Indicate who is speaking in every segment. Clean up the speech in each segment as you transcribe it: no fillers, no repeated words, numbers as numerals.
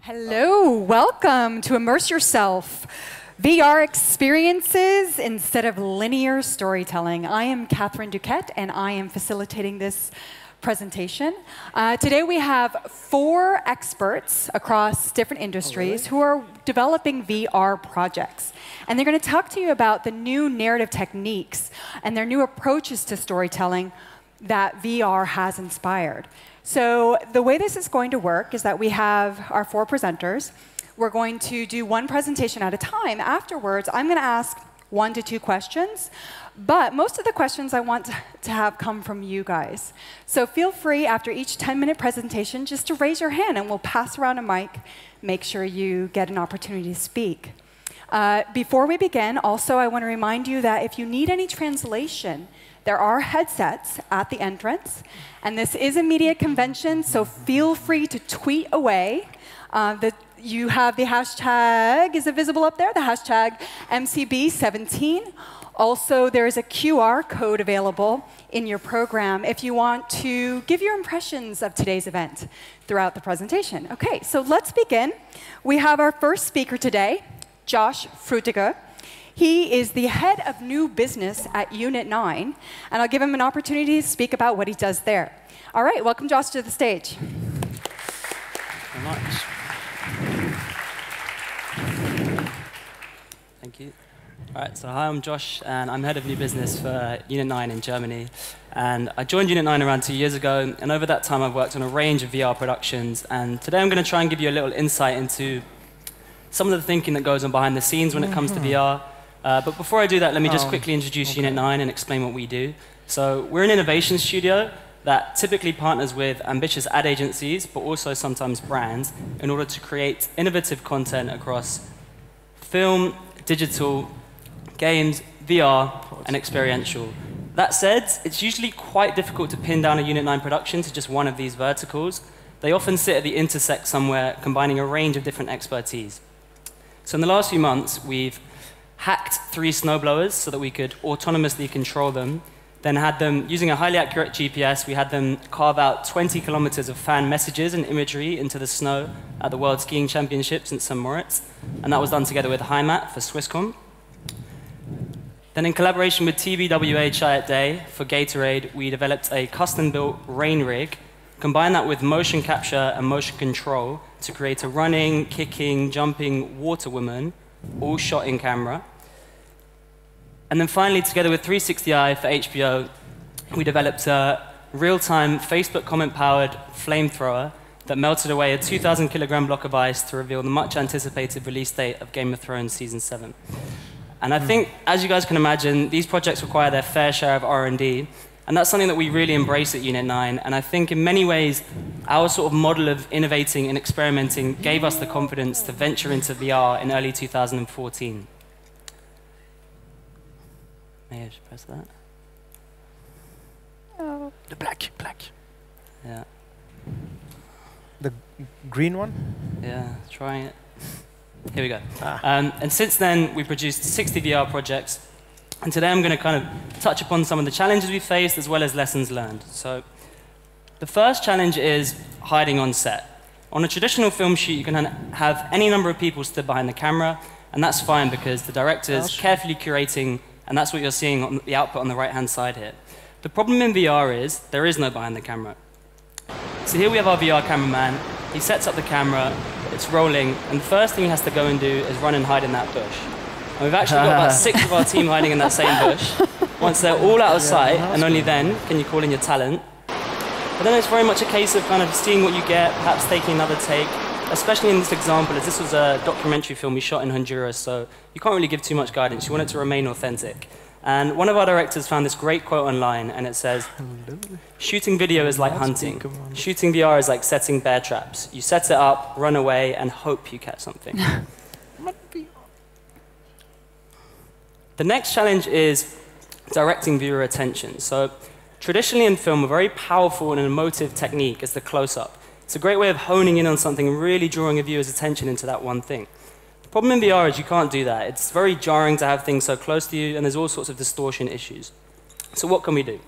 Speaker 1: Hello, welcome to Immerse Yourself. VR experiences instead of linear storytelling. I am Catherine Duquette, and I am facilitating this presentation. Today we have 4 experts across different industries who are developing VR projects. And they're going to talk to you about the new narrative techniques and their new approaches to storytelling that VR has inspired. So the way this is going to work is that we have our 4 presenters. We're going to do one presentation at a time. Afterwards, I'm going to ask 1 to 2 questions. But most of the questions I want to have come from you guys. So feel free, after each 10-minute presentation, just to raise your hand, and we'll pass around a mic. Make sure you get an opportunity to speak. Before we begin, also, I want to remind you that if you need any translation, there are headsets at the entrance. And this is a media convention, so feel free to tweet away. You have the hashtag, is it visible up there? The hashtag MCB17. Also, there is a QR code available in your program if you want to give your impressions of today's event throughout the presentation. OK, so let's begin. We have our first speaker today, Josh Frutiger. He is the head of new business at Unit 9, and I'll give him an opportunity to speak about what he does there. All right, welcome Josh to the stage.
Speaker 2: Very much. Thank you. All right, so hi, I'm Josh, and I'm head of new business for Unit 9 in Germany. And I joined Unit 9 around 2 years ago, and over that time I've worked on a range of VR productions. And today I'm going to try and give you a little insight into some of the thinking that goes on behind the scenes when it comes to VR. But before I do that, let me just quickly introduce Unit 9 and explain what we do. So we're an innovation studio that typically partners with ambitious ad agencies, but also sometimes brands, in order to create innovative content across film, digital, games, VR, and experiential. That said, it's usually quite difficult to pin down a Unit 9 production to just one of these verticals. They often sit at the intersect somewhere, combining a range of different expertise. So in the last few months, we've hacked 3 snowblowers so that we could autonomously control them, then had them, using a highly accurate GPS, we had them carve out 20 kilometers of fan messages and imagery into the snow at the World Skiing Championships in St. Moritz. And that was done together with Heimat for Swisscom. Then in collaboration with TBWA Chiat Day for Gatorade, we developed a custom-built rain rig, combined that with motion capture and motion control to create a running, kicking, jumping water woman, all shot in camera. And then finally, together with 360i for HBO, we developed a real-time Facebook comment-powered flamethrower that melted away a 2,000-kilogram block of ice to reveal the much-anticipated release date of Game of Thrones Season 7. And I think, as you guys can imagine, these projects require their fair share of R&D, and that's something that we really embrace at Unit 9. And I think in many ways, our sort of model of innovating and experimenting gave us the confidence to venture into VR in early 2014. May I just press that?
Speaker 3: Oh. The black.
Speaker 2: Yeah.
Speaker 3: The green one?
Speaker 2: Yeah, trying it. Here we go. And since then, we've produced 60 VR projects. And today I'm going to kind of touch upon some of the challenges we faced as well as lessons learned. So the first challenge is hiding on set. On a traditional film shoot, you can have any number of people stood behind the camera, and that's fine because the director is carefully curating, and that's what you're seeing on the output on the right-hand side here. The problem in VR is there is no behind the camera. So here we have our VR cameraman. He sets up the camera, it's rolling, and the first thing he has to go and do is run and hide in that bush. And we've actually got about 6 of our team hiding in that same bush. Once they're all out of sight, and only then can you call in your talent. But then it's very much a case of kind of seeing what you get, perhaps taking another take, especially in this example, as this was a documentary film we shot in Honduras, so you can't really give too much guidance. You want it to remain authentic. And one of our directors found this great quote online, and it says, "Shooting video is like hunting. Shooting VR is like setting bear traps. You set it up, run away, and hope you catch something." The next challenge is directing viewer attention. So traditionally in film, a very powerful and emotive technique is the close-up. It's a great way of honing in on something and really drawing a viewer's attention into that one thing. The problem in VR is you can't do that. It's very jarring to have things so close to you, and there's all sorts of distortion issues. So what can we do?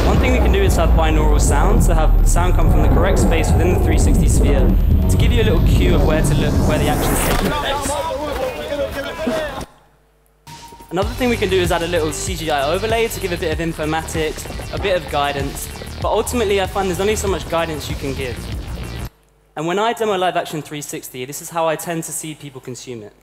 Speaker 2: One thing we can do is have binaural sounds, so have sound come from the correct space within the 360 sphere to give you a little cue of where to look, where the action's taking place. Another thing we can do is add a little CGI overlay to give a bit of informatics, a bit of guidance, but ultimately I find there's only so much guidance you can give. And when I demo live action 360, this is how I tend to see people consume it.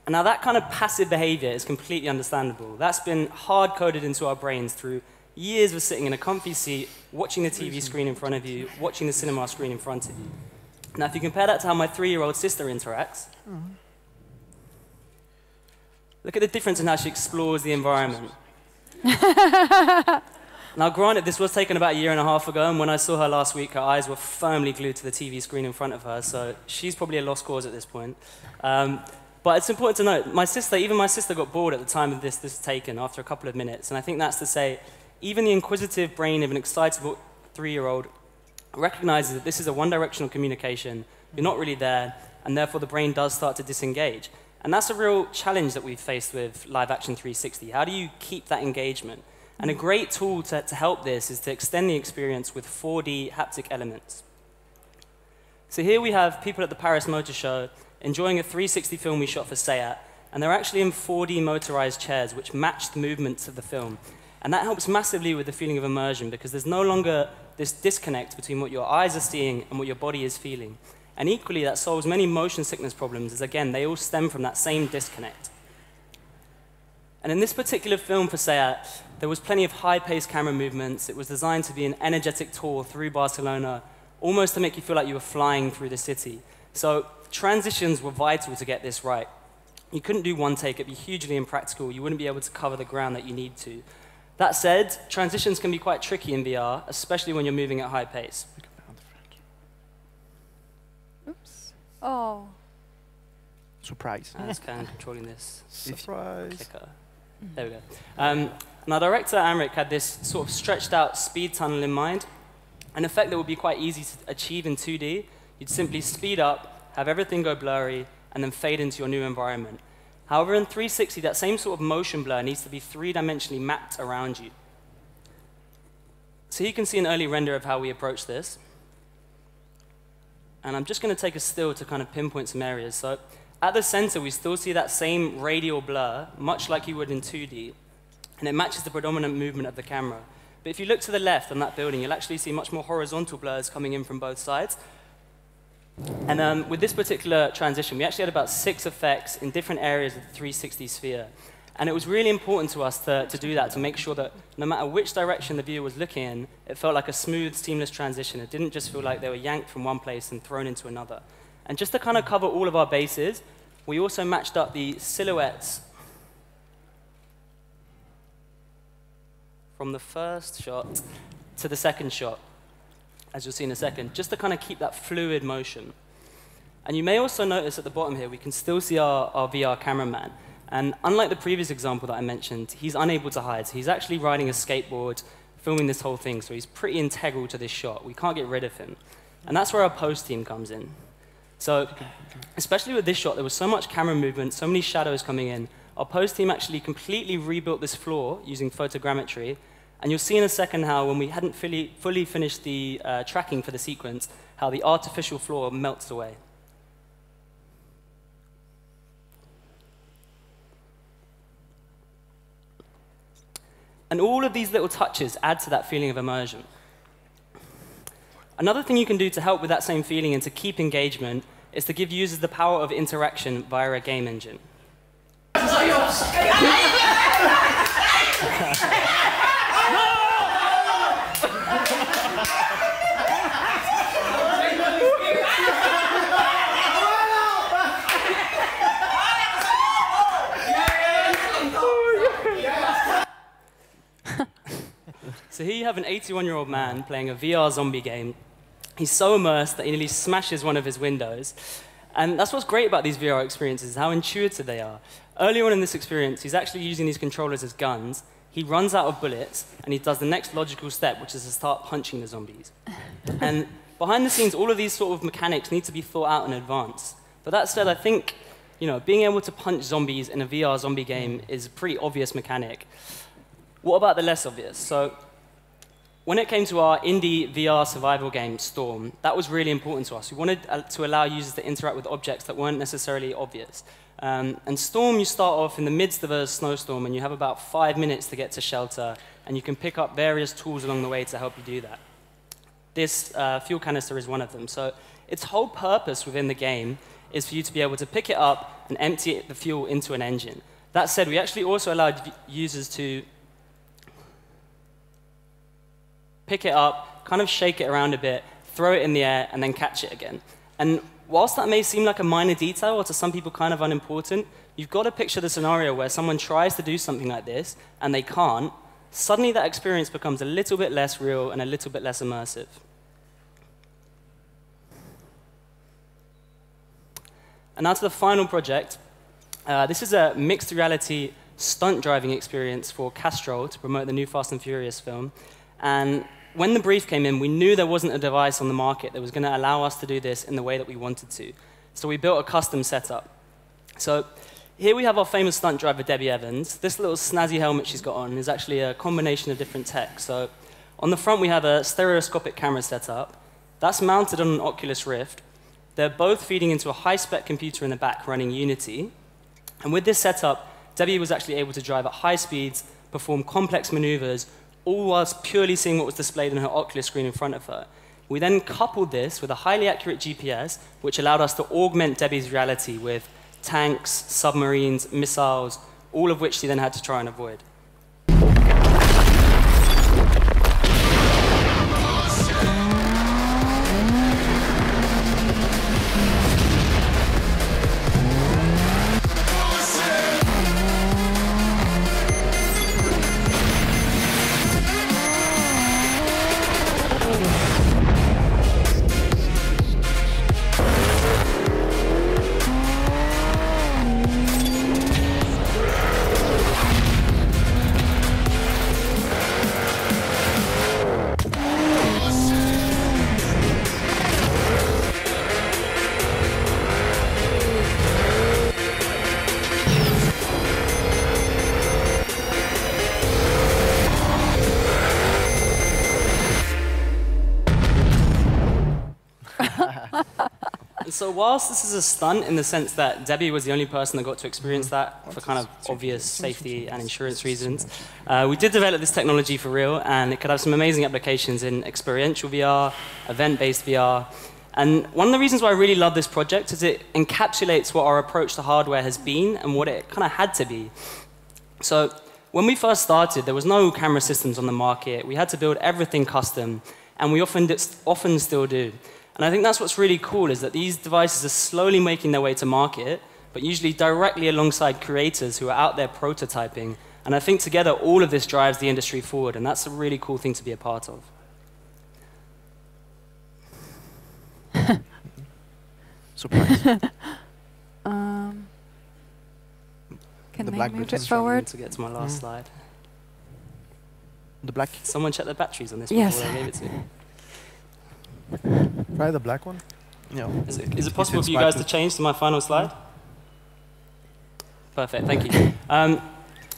Speaker 2: Now that kind of passive behavior is completely understandable. That's been hard-coded into our brains through years of sitting in a comfy seat, watching the TV screen in front of you, watching the cinema screen in front of you. Now if you compare that to how my 3-year-old sister interacts, look at the difference in how she explores the environment. Now granted, this was taken about a year and a half ago, and when I saw her last week, her eyes were firmly glued to the TV screen in front of her, so she's probably a lost cause at this point. But it's important to note, even my sister got bored at the time of this was taken after a couple of minutes, and I think that's to say, even the inquisitive brain of an excitable 3-year-old recognizes that this is a one-directional communication, you're not really there, and therefore the brain does start to disengage. And that's a real challenge that we've faced with live action 360. How do you keep that engagement? And a great tool to help this is to extend the experience with 4D haptic elements. So here we have people at the Paris Motor Show enjoying a 360 film we shot for SEAT, and they're actually in 4D motorized chairs which match the movements of the film. And that helps massively with the feeling of immersion because there's no longer this disconnect between what your eyes are seeing and what your body is feeling. And equally, that solves many motion sickness problems, as again, they all stem from that same disconnect. And in this particular film for SEAT, there was plenty of high-paced camera movements. It was designed to be an energetic tour through Barcelona, almost to make you feel like you were flying through the city. So transitions were vital to get this right. You couldn't do one take, it'd be hugely impractical. You wouldn't be able to cover the ground that you need to. That said, transitions can be quite tricky in VR, especially when you're moving at high pace.
Speaker 1: Oops. Oh.
Speaker 3: Surprise.
Speaker 2: That's kind of controlling this.
Speaker 3: Surprise.
Speaker 2: Clicker. There we go. Now, director Amric had this sort of stretched out speed tunnel in mind, an effect that would be quite easy to achieve in 2D. You'd simply speed up, have everything go blurry, and then fade into your new environment. However, in 360, that same sort of motion blur needs to be three-dimensionally mapped around you. So you can see an early render of how we approach this. And I'm just going to take a still to kind of pinpoint some areas. So at the center, we still see that same radial blur, much like you would in 2D. And it matches the predominant movement of the camera. But if you look to the left on that building, you'll actually see much more horizontal blurs coming in from both sides. And with this particular transition, we actually had about 6 effects in different areas of the 360 sphere. And it was really important to us to do that, to make sure that no matter which direction the viewer was looking in, it felt like a smooth, seamless transition. It didn't just feel like they were yanked from one place and thrown into another. And just to kind of cover all of our bases, we also matched up the silhouettes from the first shot to the second shot, as you'll see in a second, just to kind of keep that fluid motion. And you may also notice at the bottom here, we can still see our VR cameraman. And unlike the previous example that I mentioned, he's unable to hide. So he's actually riding a skateboard, filming this whole thing, so he's pretty integral to this shot. We can't get rid of him. And that's where our post team comes in. So especially with this shot, there was so much camera movement, so many shadows coming in. Our post team actually completely rebuilt this floor using photogrammetry. And you'll see in a second how when we hadn't fully finished the tracking for the sequence, how the artificial floor melts away. And all of these little touches add to that feeling of immersion. Another thing you can do to help with that same feeling and to keep engagement is to give users the power of interaction via a game engine. So here you have an 81-year-old man playing a VR zombie game. He's so immersed that he nearly smashes one of his windows. And that's what's great about these VR experiences, how intuitive they are. Earlier on in this experience, he's actually using these controllers as guns. He runs out of bullets, and he does the next logical step, which is to start punching the zombies. And behind the scenes, all of these sort of mechanics need to be thought out in advance. But that said, I think being able to punch zombies in a VR zombie game is a pretty obvious mechanic. What about the less obvious? So when it came to our indie VR survival game, Storm, that was really important to us. We wanted to allow users to interact with objects that weren't necessarily obvious. And Storm, you start off in the midst of a snowstorm, and you have about 5 minutes to get to shelter, and you can pick up various tools along the way to help you do that. This fuel canister is one of them. So its whole purpose within the game is for you to be able to pick it up and empty the fuel into an engine. That said, we actually also allowed users to pick it up, kind of shake it around a bit, throw it in the air, and then catch it again. And whilst that may seem like a minor detail, or to some people kind of unimportant, you've got to picture the scenario where someone tries to do something like this, and they can't. Suddenly that experience becomes a little bit less real and a little bit less immersive. And now to the final project. This is a mixed reality stunt driving experience for Castrol to promote the new Fast and Furious film. And when the brief came in, we knew there wasn't a device on the market that was going to allow us to do this in the way that we wanted to. So we built a custom setup. So here we have our famous stunt driver, Debbie Evans. This little snazzy helmet she's got on is actually a combination of different tech. So on the front, we have a stereoscopic camera setup. That's mounted on an Oculus Rift. They're both feeding into a high-spec computer in the back running Unity. And with this setup, Debbie was actually able to drive at high speeds, perform complex maneuvers, all whilst purely seeing what was displayed on her Oculus screen in front of her. We then coupled this with a highly accurate GPS, which allowed us to augment Debbie's reality with tanks, submarines, missiles, all of which she then had to try and avoid. So whilst this is a stunt in the sense that Debbie was the only person that got to experience that for kind of obvious safety and insurance reasons, we did develop this technology for real, and it could have some amazing applications in experiential VR, event-based VR. And one of the reasons why I really love this project is it encapsulates what our approach to hardware has been and what it kind of had to be. So when we first started, there was no camera systems on the market. We had to build everything custom, and we often still do. And I think that's what's really cool, is that these devices are slowly making their way to market, but usually directly alongside creators who are out there prototyping. And I think together all of this drives the industry forward, and that's a really cool thing to be a part of.
Speaker 3: Surprise.
Speaker 1: Can
Speaker 3: The
Speaker 1: they
Speaker 3: black
Speaker 1: move
Speaker 3: button.
Speaker 1: it forward?
Speaker 2: To get to my last slide.
Speaker 3: The black.
Speaker 2: Someone check the batteries on this
Speaker 1: Yes.
Speaker 2: before I gave it to you.
Speaker 3: Try the black one. Yeah.
Speaker 2: Is it possible for you guys to change to my final slide? Perfect, thank you. And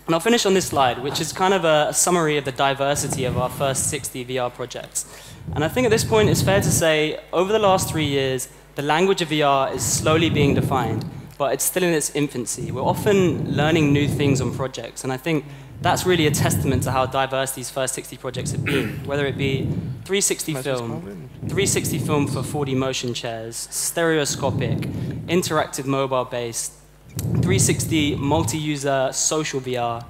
Speaker 2: I'll finish on this slide, which is kind of a summary of the diversity of our first 60 VR projects. And I think at this point it's fair to say, over the last 3 years, the language of VR is slowly being defined, but it's still in its infancy. We're often learning new things on projects, and I think that's really a testament to how diverse these first 60 projects have been, whether it be 360 film, 360 film for 4D motion chairs, stereoscopic, interactive mobile-based, 360 multi-user social VR,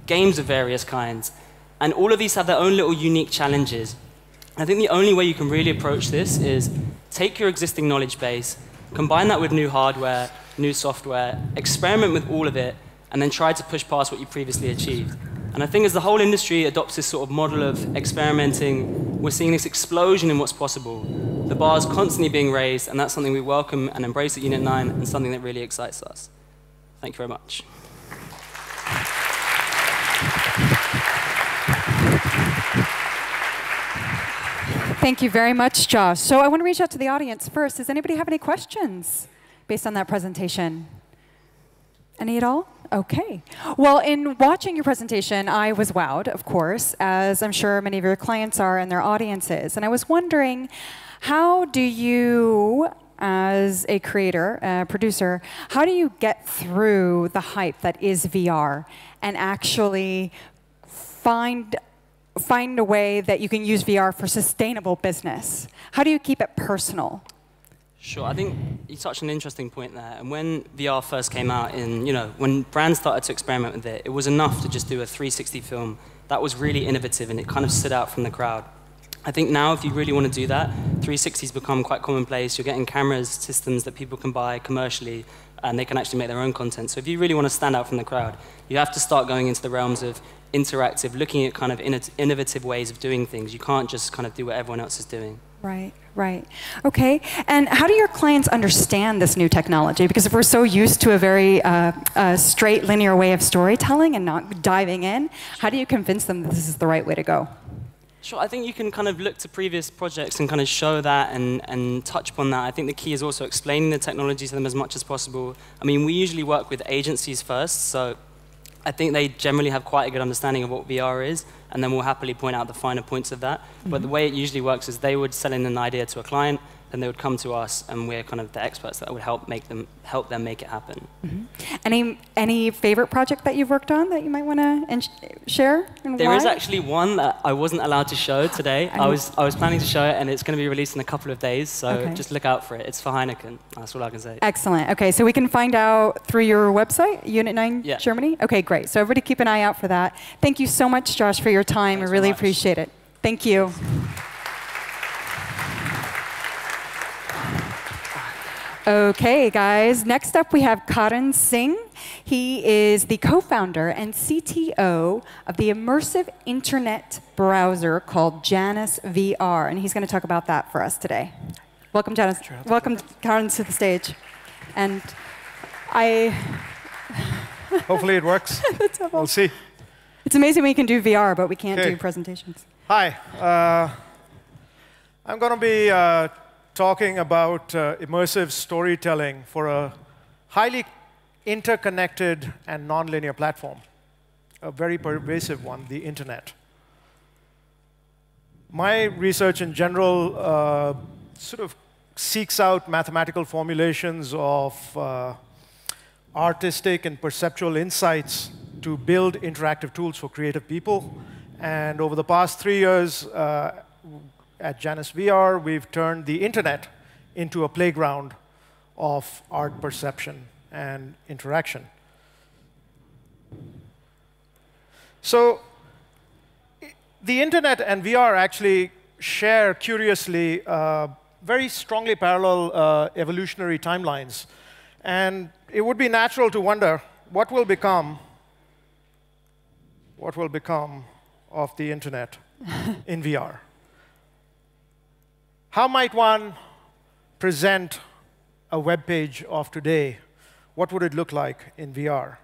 Speaker 2: games of various kinds. And all of these have their own little unique challenges. I think the only way you can really approach this is take your existing knowledge base, combine that with new hardware, new software, experiment with all of it, and then try to push past what you previously achieved. And I think as the whole industry adopts this sort of model of experimenting, we're seeing this explosion in what's possible. The bar is constantly being raised, and that's something we welcome and embrace at Unit 9, and something that really excites us. Thank you very much.
Speaker 1: Thank you very much, Josh. So I want to reach out to the audience first. Does anybody have any questions? based on that presentation? Any at all? OK. Well, in watching your presentation, I was wowed, of course, as I'm sure many of your clients are and their audiences. And I was wondering, how do you, as a creator, a producer, how do you get through the hype that is VR and actually find a way that you can use VR for sustainable business? How do you keep it personal?
Speaker 2: Sure, I think you touched on an interesting point there. And when VR first came out, when brands started to experiment with it, it was enough to just do a 360 film that was really innovative, and it kind of stood out from the crowd. I think now, if you really want to do that, 360's become quite commonplace. You're getting cameras, systems that people can buy commercially, and they can actually make their own content. So if you really want to stand out from the crowd, you have to start going into the realms of interactive, looking at kind of innovative ways of doing things. You can't just kind of do what everyone else is doing.
Speaker 1: Right, right. OK. And how do your clients understand this new technology? Because if we're so used to a very straight, linear way of storytelling and not diving in, how do you convince them that this is the right way to go?
Speaker 2: Sure, I think you can kind of look to previous projects and kind of show that and touch upon that. I think the key is also explaining the technology to them as much as possible. I mean, we usually work with agencies first, so I think they generally have quite a good understanding of what VR is, and then we'll happily point out the finer points of that. But the way it usually works is they would sell in an idea to a client, then they would come to us, and we're kind of the experts that would help them make it happen.
Speaker 1: Any favorite project that you've worked on that you might want to share? And
Speaker 2: there
Speaker 1: why?
Speaker 2: is actually one that I wasn't allowed to show today. I was planning to show it, and it's going to be released in a couple of days, so just look out for it. It's for Heineken. That's all I can say.
Speaker 1: Excellent. OK, so we can find out through your website, Unit 9 Germany? OK, great. So everybody keep an eye out for that. Thank you so much, Josh, for your time.
Speaker 2: Thanks
Speaker 1: I really
Speaker 2: so much.
Speaker 1: appreciate it. Thank you. OK, guys. Next up, we have Karan Singh. He is the co-founder and CTO of the immersive internet browser called Janus VR. And he's going to talk about that for us today. Welcome, Janus. Welcome, Karan, to the stage. And
Speaker 4: hopefully it works. We'll see.
Speaker 1: It's amazing we can do VR, but we can't do presentations.
Speaker 4: Hi. I'm going to be talking about immersive storytelling for a highly interconnected and nonlinear platform, a very pervasive one, the internet. My research in general sort of seeks out mathematical formulations of artistic and perceptual insights to build interactive tools for creative people. And over the past 3 years, at Janus VR, we've turned the internet into a playground of art perception and interaction. So the internet and VR actually share, curiously, very strongly parallel evolutionary timelines. And it would be natural to wonder what will become of the internet in VR. How might one present a web page of today? What would it look like in VR?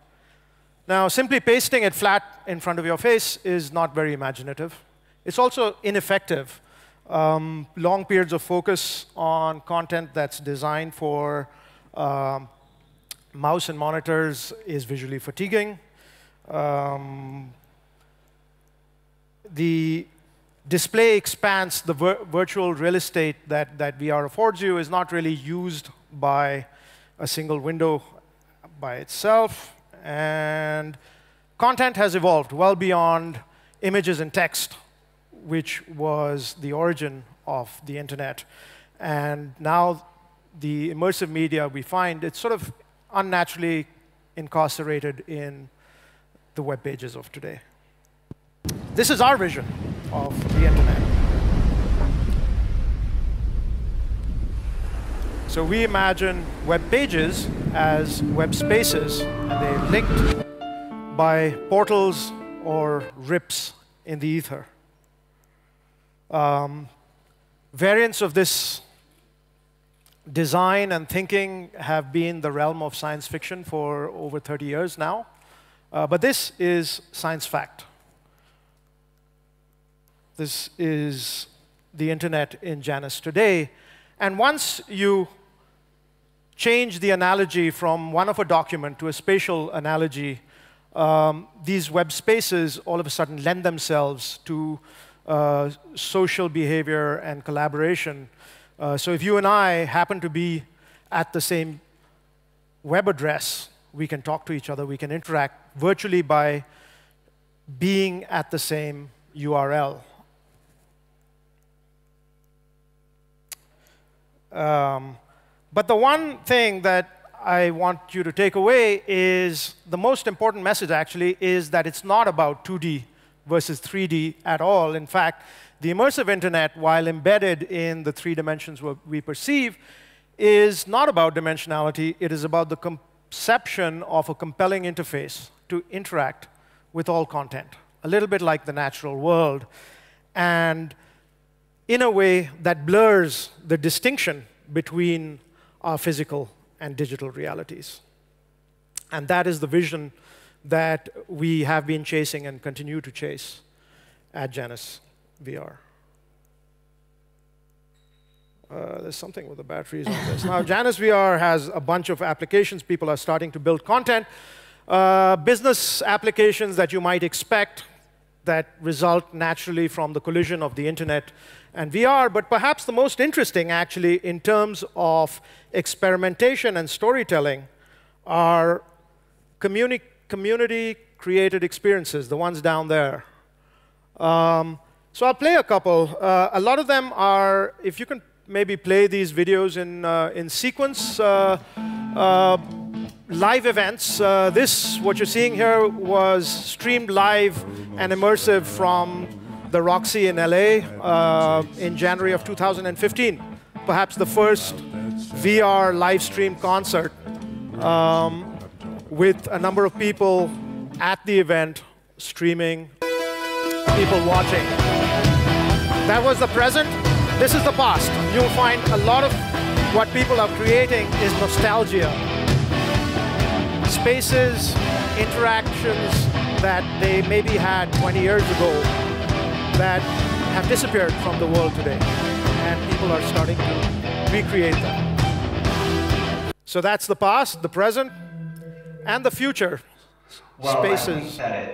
Speaker 4: Now, simply pasting it flat in front of your face is not very imaginative. It's also ineffective. Long periods of focus on content that's designed for mouse and monitors is visually fatiguing. The display expanse, the virtual real estate that VR affords you, is not really used by a single window by itself. And content has evolved well beyond images and text, which was the origin of the internet. And now the immersive media we find, it's sort of unnaturally incarcerated in the web pages of today. This is our vision of the internet. So we imagine web pages as web spaces, and they're linked by portals or rips in the ether. Variants of this design and thinking have been the realm of science fiction for over 30 years now. But this is science fact. This is the internet in Janus today. And once you change the analogy from one of a document to a spatial analogy, these web spaces all of a sudden lend themselves to social behavior and collaboration. So if you and I happen to be at the same web address, we can talk to each other, we can interact virtually by being at the same URL. But the one thing that I want you to take away is the most important message, actually, is that it's not about 2D versus 3D at all. In fact, the immersive internet, while embedded in the 3 dimensions we perceive, is not about dimensionality. It is about the conception of a compelling interface to interact with all content, a little bit like the natural world, and in a way that blurs the distinction between our physical and digital realities. And that is the vision that we have been chasing and continue to chase at Janus VR. There's something with the batteries on this. Now, Janus VR has a bunch of applications. People are starting to build content. Business applications that you might expect that result naturally from the collision of the internet and VR, but perhaps the most interesting, actually, in terms of experimentation and storytelling are community-created experiences, the ones down there. So I'll play a couple. A lot of them are, if you can maybe play these videos in sequence, live events. What you're seeing here was streamed live and immersive from the Roxy in LA in January of 2015. Perhaps the first VR live stream concert with a number of people at the event streaming, people watching. That was the present. This is the past. You'll find a lot of what people are creating is nostalgia. Spaces, interactions that they maybe had 20 years ago that have disappeared from the world today. And people are starting to recreate them. So that's the past, the present, and the future.
Speaker 5: Well,
Speaker 4: Spaces.
Speaker 5: I think that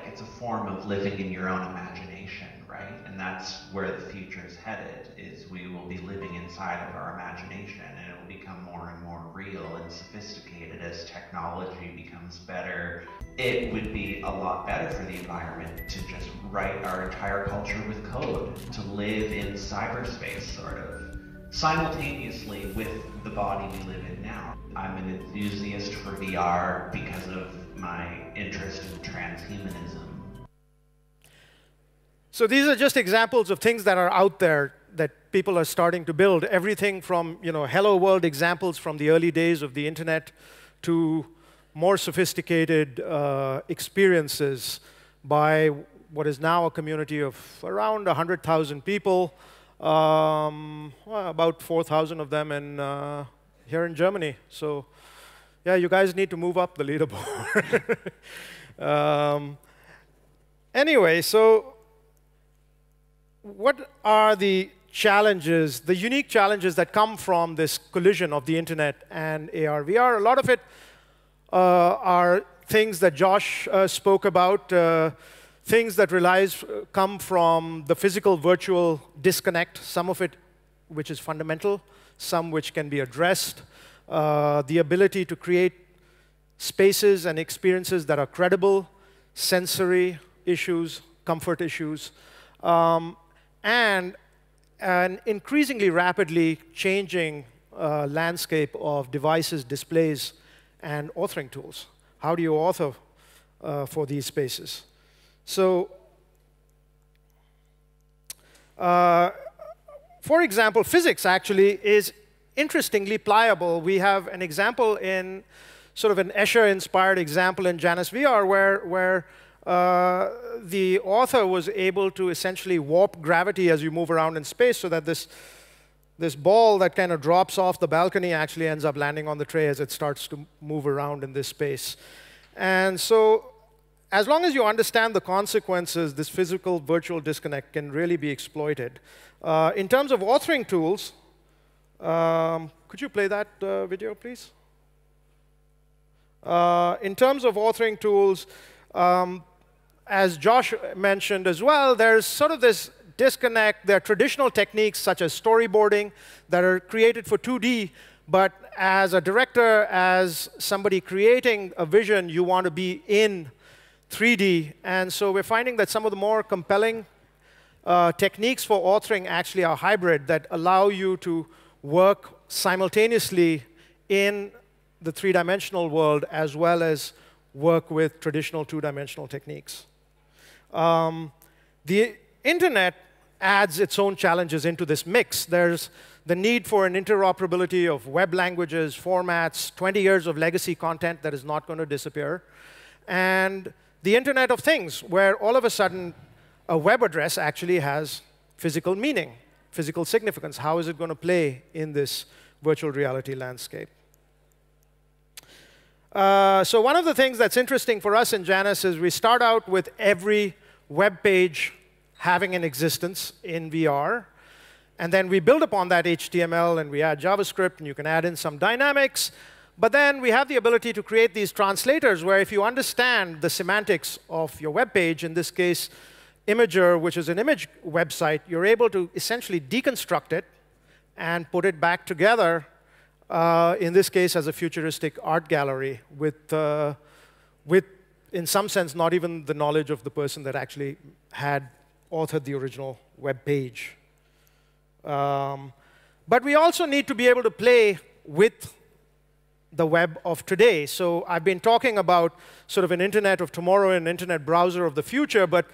Speaker 5: it's a form of living in your own imagination, right? And that's where the future is headed, is we will be living inside of our imagination, and it will become more and more real and sophisticated as technology becomes better. It would be a lot better for the environment to just write our entire culture with code, to live in cyberspace, sort of, simultaneously with the body we live in now. I'm an enthusiast for VR because of my interest in transhumanism.
Speaker 4: So these are just examples of things that are out there that people are starting to build. Everything from hello world examples from the early days of the internet to more sophisticated experiences by what is now a community of around 100,000 people, about 4,000 of them here in Germany. So yeah, you guys need to move up the leaderboard. Anyway, so what are the challenges, the unique challenges that come from this collision of the internet and AR, VR? A lot of it are things that Josh spoke about, things that come from the physical-virtual disconnect, some of it which is fundamental, some which can be addressed, the ability to create spaces and experiences that are credible, sensory issues, comfort issues, and an increasingly rapidly changing landscape of devices, displays, and authoring tools. How do you author for these spaces? So, for example, physics actually is interestingly pliable. We have an example in sort of an Escher-inspired example in Janus VR where the author was able to essentially warp gravity as you move around in space so that this ball that kind of drops off the balcony actually ends up landing on the tray as it starts to move around in this space. And so as long as you understand the consequences, this physical-virtual disconnect can really be exploited. In terms of authoring tools, Could you play that video, please? In terms of authoring tools, as Josh mentioned as well, there's sort of this disconnect. There are traditional techniques such as storyboarding that are created for 2D, but as a director, as somebody creating a vision, you want to be in 3D. And so we're finding that some of the more compelling techniques for authoring actually are hybrid that allow you to work simultaneously in the three-dimensional world as well as work with traditional two-dimensional techniques. The internet adds its own challenges into this mix. There's the need for an interoperability of web languages, formats, 20 years of legacy content that is not going to disappear, and the Internet of Things, where all of a sudden a web address actually has physical meaning, physical significance. How is it going to play in this virtual reality landscape? So one of the things that's interesting for us in Janus is we start out with every web page having an existence in VR. And then we build upon that HTML, and we add JavaScript, and you can add in some dynamics. But then we have the ability to create these translators where if you understand the semantics of your web page, in this case, Imager, which is an image website, you're able to essentially deconstruct it and put it back together, in this case, as a futuristic art gallery with, in some sense, not even the knowledge of the person that actually had authored the original web page. But we also need to be able to play with the web of today. So I've been talking about sort of an internet of tomorrow and an internet browser of the future, but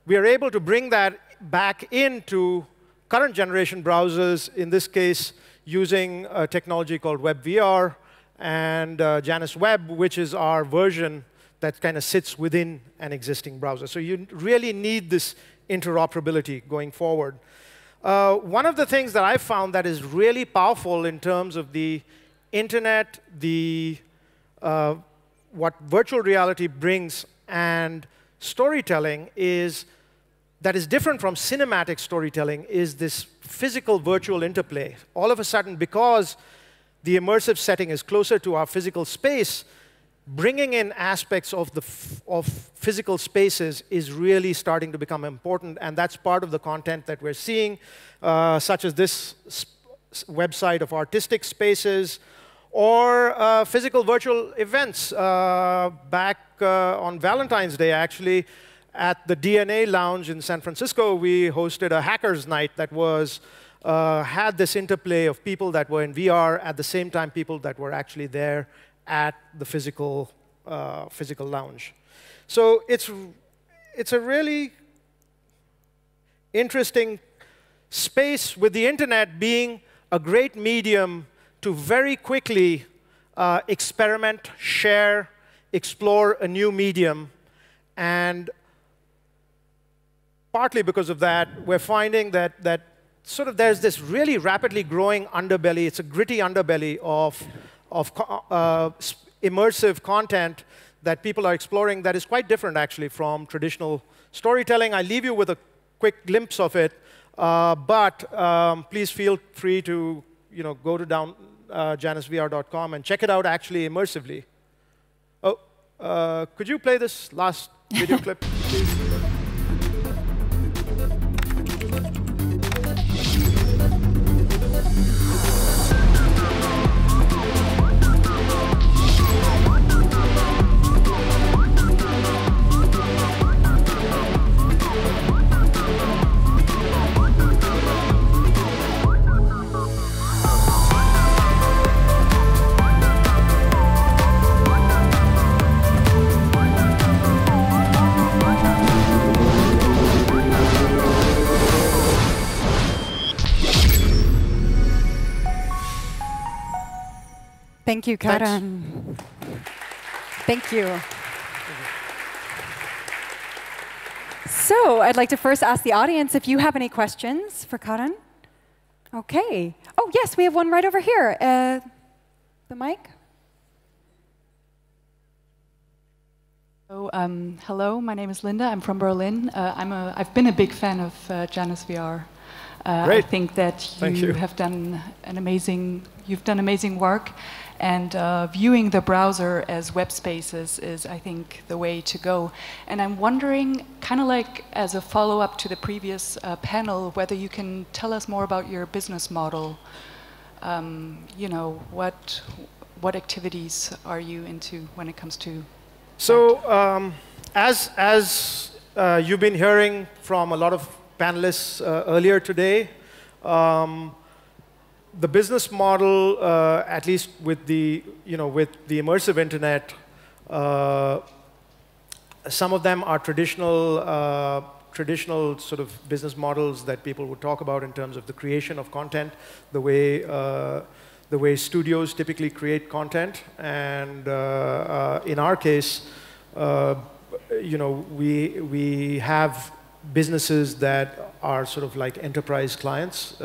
Speaker 4: we are able to bring that back into current generation browsers, in this case, using a technology called WebVR and Janus Web, which is our version that kind of sits within an existing browser. So you really need this interoperability going forward. One of the things that I found that is really powerful in terms of the internet, what virtual reality brings, and storytelling that is different from cinematic storytelling is this physical virtual interplay. All of a sudden, because the immersive setting is closer to our physical space, bringing in aspects of physical spaces is really starting to become important, and that's part of the content that we're seeing, such as this website of artistic spaces, or physical virtual events. Back on Valentine's Day, actually, at the DNA Lounge in San Francisco, we hosted a hackers night that had this interplay of people that were in VR, at the same time people that were actually there at the physical lounge. So it's a really interesting space, with the internet being a great medium to very quickly experiment, share, explore a new medium. And partly because of that, we're finding that sort of there's this really rapidly growing underbelly. It's a gritty underbelly of immersive content that people are exploring that is quite different, actually, from traditional storytelling. I leave you with a quick glimpse of it, but please feel free to go to janusvr.com and check it out actually immersively. Oh, could you play this last video clip, please?
Speaker 1: Thank you, Karan. Thank you. So I'd like to first ask the audience if you have any questions for Karan. OK. Oh, yes, we have one right over here. The mic.
Speaker 6: So, hello, my name is Linda. I'm from Berlin. I've been a big fan of Janus VR. I think that
Speaker 4: Thank you.
Speaker 6: have done you've done amazing work, and viewing the browser as web spaces is, I think, the way to go. And I'm wondering, kind of like as a follow-up to the previous panel, whether you can tell us more about your business model. You know, what activities are you into when it comes to?
Speaker 4: So, as you've been hearing from a lot of panelists earlier today, the business model, at least with the immersive internet, some of them are traditional sort of business models that people would talk about in terms of the creation of content, the way studios typically create content, and in our case, we have businesses that are sort of like enterprise clients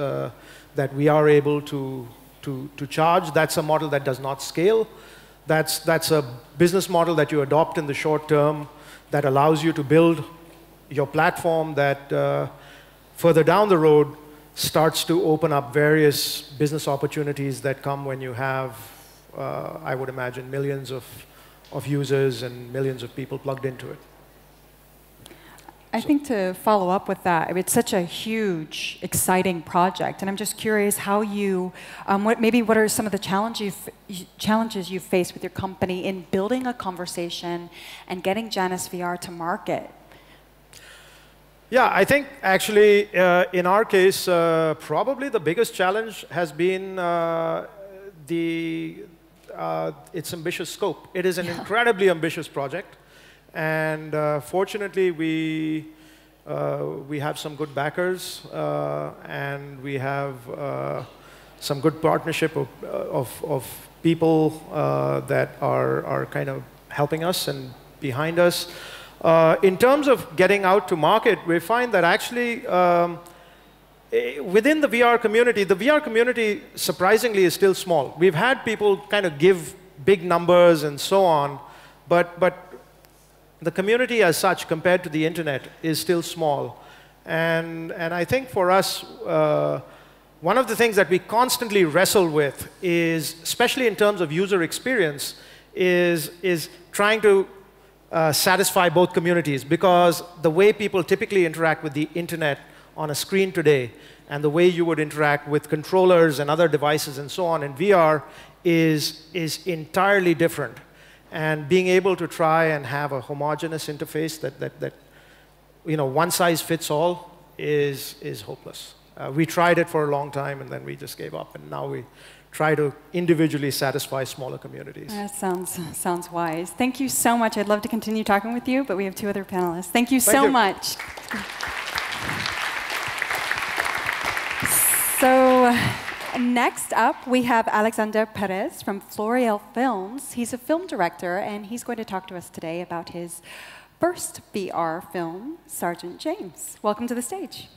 Speaker 4: that we are able to charge. That's a model that does not scale. That's a business model that you adopt in the short term that allows you to build your platform that further down the road starts to open up various business opportunities that come when you have, I would imagine, millions of users and millions of people plugged into it.
Speaker 1: I think to follow up with that, it's such a huge, exciting project, and I'm just curious how you, what are some of the challenges you've faced with your company in building a conversation and getting Janus VR to market?
Speaker 4: Yeah, I think actually in our case, probably the biggest challenge has been its ambitious scope. It is an incredibly ambitious project. And fortunately, we have some good backers, and we have some good partnership of people that are kind of helping us and behind us. In terms of getting out to market, we find that actually within the VR community surprisingly is still small. We've had people kind of give big numbers and so on, but the community as such, compared to the internet, is still small. And I think for us, one of the things that we constantly wrestle with is, especially in terms of user experience, is trying to satisfy both communities. Because the way people typically interact with the internet on a screen today, and the way you would interact with controllers and other devices and so on in VR is entirely different. And being able to try and have a homogeneous interface that one size fits all is hopeless. We tried it for a long time, and then we just gave up. And now we try to individually satisfy smaller communities.
Speaker 1: That sounds wise. Thank you so much. I'd love to continue talking with you, but we have two other panelists. Thank you so much. So next up, we have Alexander Perez from Florial Films. He's a film director, and he's going to talk to us today about his first VR film, Sergeant James. Welcome to the stage.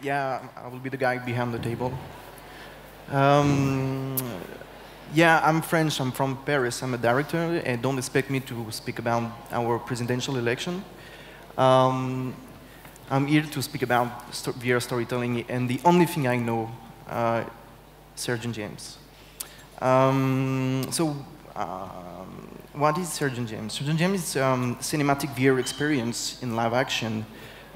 Speaker 3: Yeah, I will be the guy behind the table. Yeah, I'm French. I'm from Paris. I'm a director, and don't expect me to speak about our presidential election. I'm here to speak about VR storytelling, and the only thing I know, Sergeant James. What is Sergeant James? Sergeant James is cinematic VR experience in live action.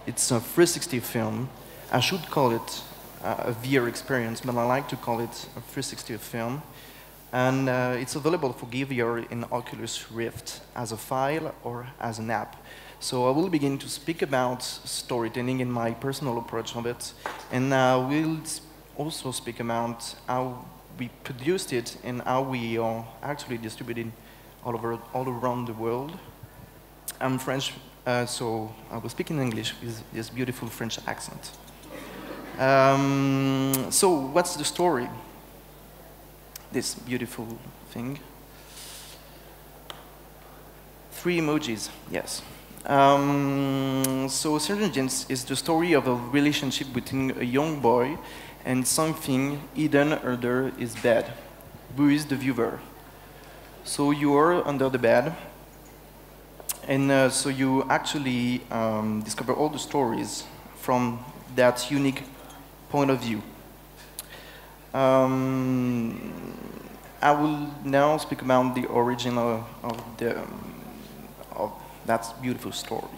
Speaker 3: It's a 360 film. I should call it a VR experience, but I like to call it a 360 film. And it's available for VR in Oculus Rift as a file or as an app. So I will begin to speak about storytelling in my personal approach of it, and we'll also speak about how we produced it and how we are actually distributed all around the world. I'm French, so I will speak in English with this beautiful French accent. So what's the story? This beautiful thing. 3 emojis, yes. So Sergeant James is the story of a relationship between a young boy and something hidden under his bed. Who is the viewer? So you are under the bed, And so you actually discover all the stories from that unique point of view. I will now speak about the origin of that beautiful story.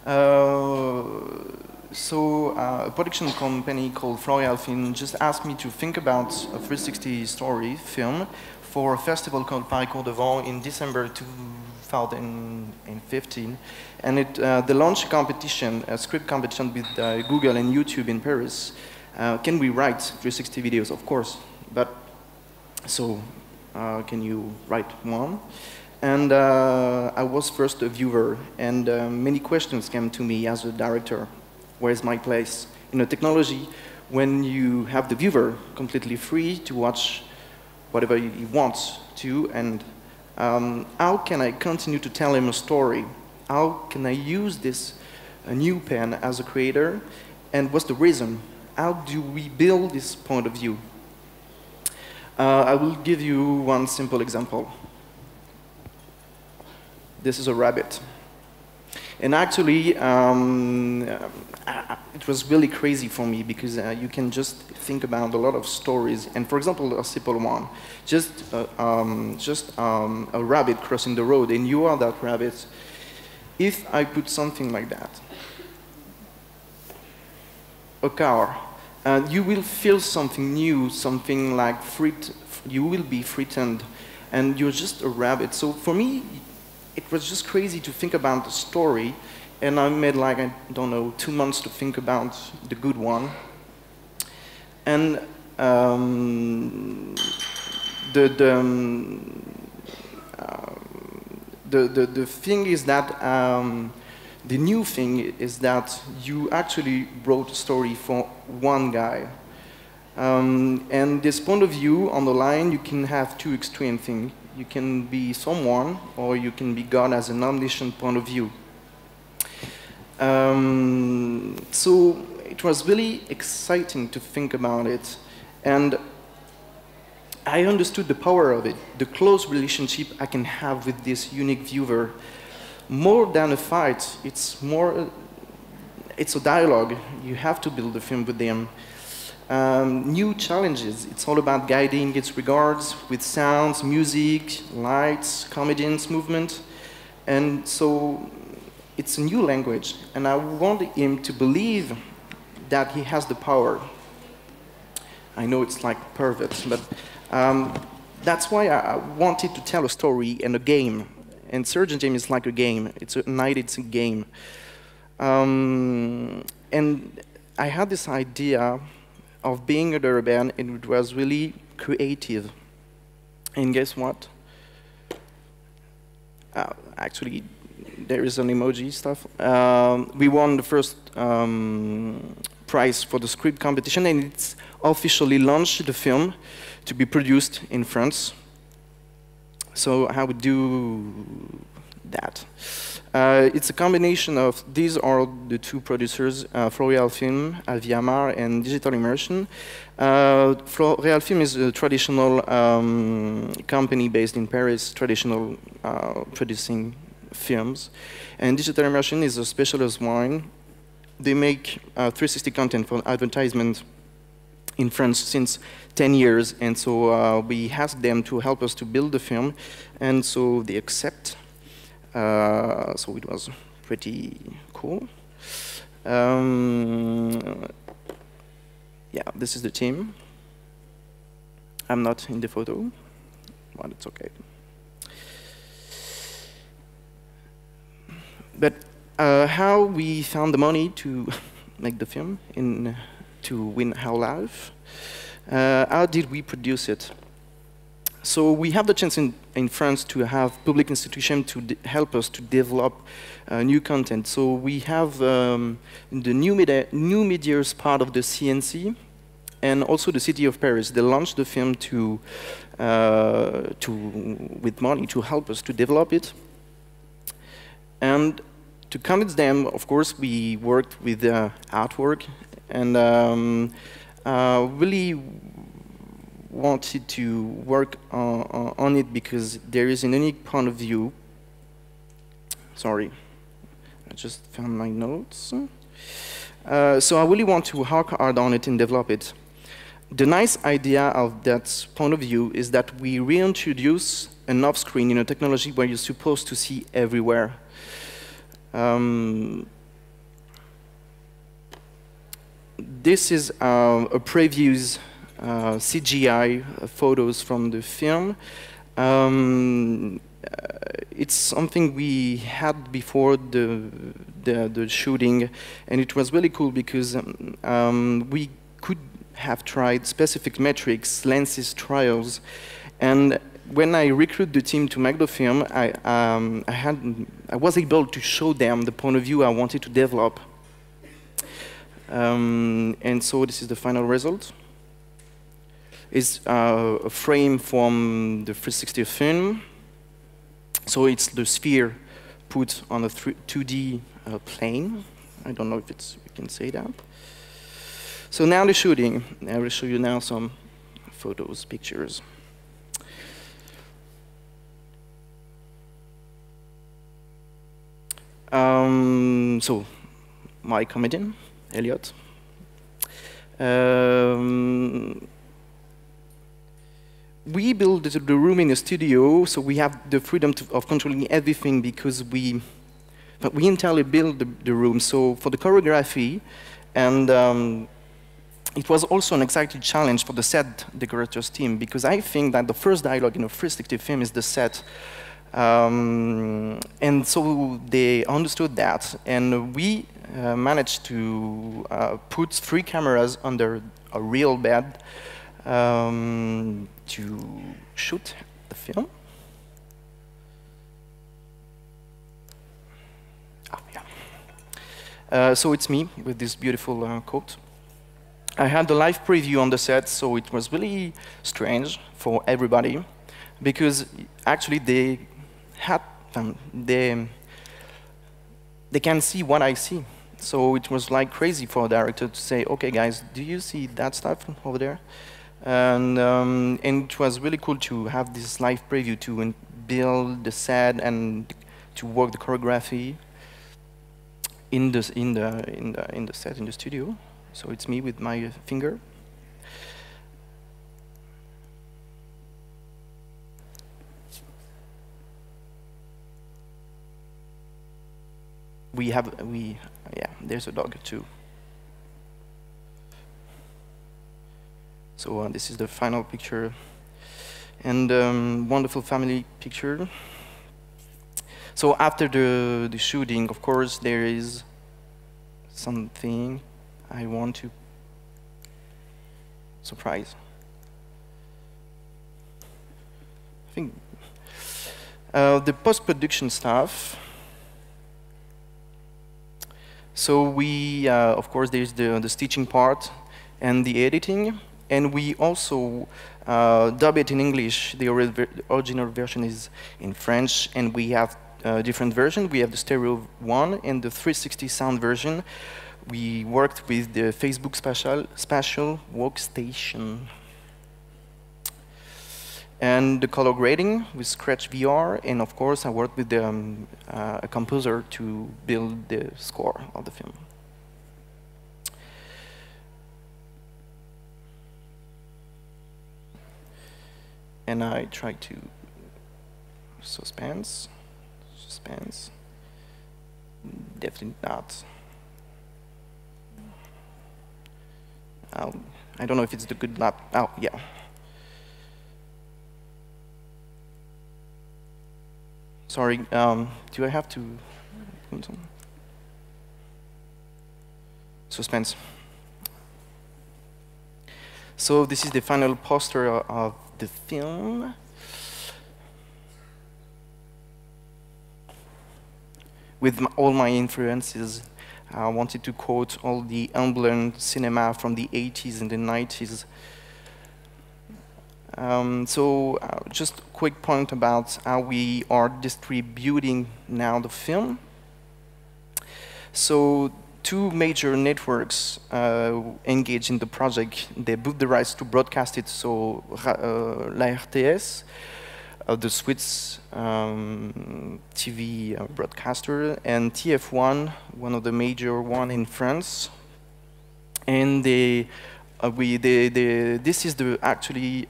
Speaker 3: A production company called Reality-Projecte just asked me to think about a 360 story film for a festival called Paris Cours de Vent in December 2015. And the launch competition, a script competition with Google and YouTube in Paris. Can we write 360 videos? Of course. But so can you write one? And I was first a viewer, and many questions came to me as a director. Where is my place in a technology when you have the viewer completely free to watch whatever he wants to, and how can I continue to tell him a story? How can I use this new pen as a creator, and what's the reason? How do we build this point of view? I will give you one simple example. This is a rabbit. And actually, it was really crazy for me because you can just think about a lot of stories. And for example, a simple one, just a rabbit crossing the road, and you are that rabbit. If I put something like that, a car, you will feel something new, something like you will be frightened, and you're just a rabbit. So for me, it was just crazy to think about the story, and I made like, I don't know, 2 months to think about the good one. And the thing is that, the new thing is that you actually wrote a story for one guy. And this point of view on the line, you can have two extreme things. You can be someone, or you can be God as an omniscient point of view. So it was really exciting to think about it. And I understood the power of it, the close relationship I can have with this unique viewer. More than a fight, it's a dialogue. You have to build a film with them. New challenges. It's all about guiding its regards with sounds, music, lights, comedians, movement. And so it's a new language. And I want him to believe that he has the power. I know it's like pervert, but that's why I wanted to tell a story and a game. And Surgeon James is like a game. It's a night, it's a game. And I had this idea of being a rubber band, and it was really creative. And guess what? Actually, there is an emoji stuff. We won the first prize for the script competition, and it's officially launched the film to be produced in France. So how we do that? It's a combination of, these are the two producers, Reality-Film, Viamar, and Digital Immersion. Reality-Film is a traditional company based in Paris, traditional producing films. And Digital Immersion is a specialist one. They make 360 content for advertisement in France since 10 years. And so we asked them to help us to build the film. And so they accept. So it was pretty cool. Yeah, this is the team. I'm not in the photo, but it's okay. But how we found the money to make the film, to win our life? How did we produce it? So we have the chance in France to have public institutions to help us to develop new content. So we have the new media's part of the CNC, and also the city of Paris. They launched the film with money to help us to develop it. And to convince them, of course, we worked with artwork, and really wanted to work on it because there is a unique point of view. Sorry, I just found my notes. So I really want to work hard on it and develop it. The nice idea of that point of view is that we reintroduce an off-screen technology where you're supposed to see everywhere. This is a previews CGI photos from the film. It's something we had before the shooting, and it was really cool because we could have tried specific metrics, lenses, trials, and when I recruited the team to make the film, I was able to show them the point of view I wanted to develop. And so this is the final result. It's a frame from the 360 film. So it's the sphere put on a 2D plane. I don't know if we can say that. So now the shooting. I will show you now some photos, pictures. So my comedian, Elliot. We built the room in a studio, so we have the freedom of controlling everything because we entirely built the room. So for the choreography, and it was also an exciting challenge for the set decorators team because I think that the first dialogue in a 360 film is the set. And so they understood that, and we managed to put 3 cameras under a real bed to shoot the film. Oh, yeah. So it's me with this beautiful coat. I had the live preview on the set, so it was really strange for everybody because actually they can see what I see. So it was like crazy for a director to say, okay guys, do you see that stuff over there? And it was really cool to have this live preview to build the set and to work the choreography in the set in the studio. So it's me with my finger. Yeah, there's a dog too. So this is the final picture, and wonderful family picture. So after the shooting, of course, there is something I want to surprise. I think the post-production stuff. So we, of course, there's the stitching part and the editing, and we also dub it in English. The original version is in French, and we have different versions. We have the stereo one and the 360 sound version. We worked with the Facebook spatial workstation. And the color grading with Scratch VR, and of course I worked with a composer to build the score of the film. And I try to suspense, definitely not. I don't know if it's the good lap. Oh, yeah. Sorry, do I have to suspense? So this is the final poster of the film. With all my influences, I wanted to quote all the ambient cinema from the 80s and the 90s. Just a quick point about how we are distributing now the film. So 2 major networks engaged in the project. They booked the rights to broadcast it, so la RTS, the Swiss TV broadcaster, and TF1, one of the major one in France. And this is actually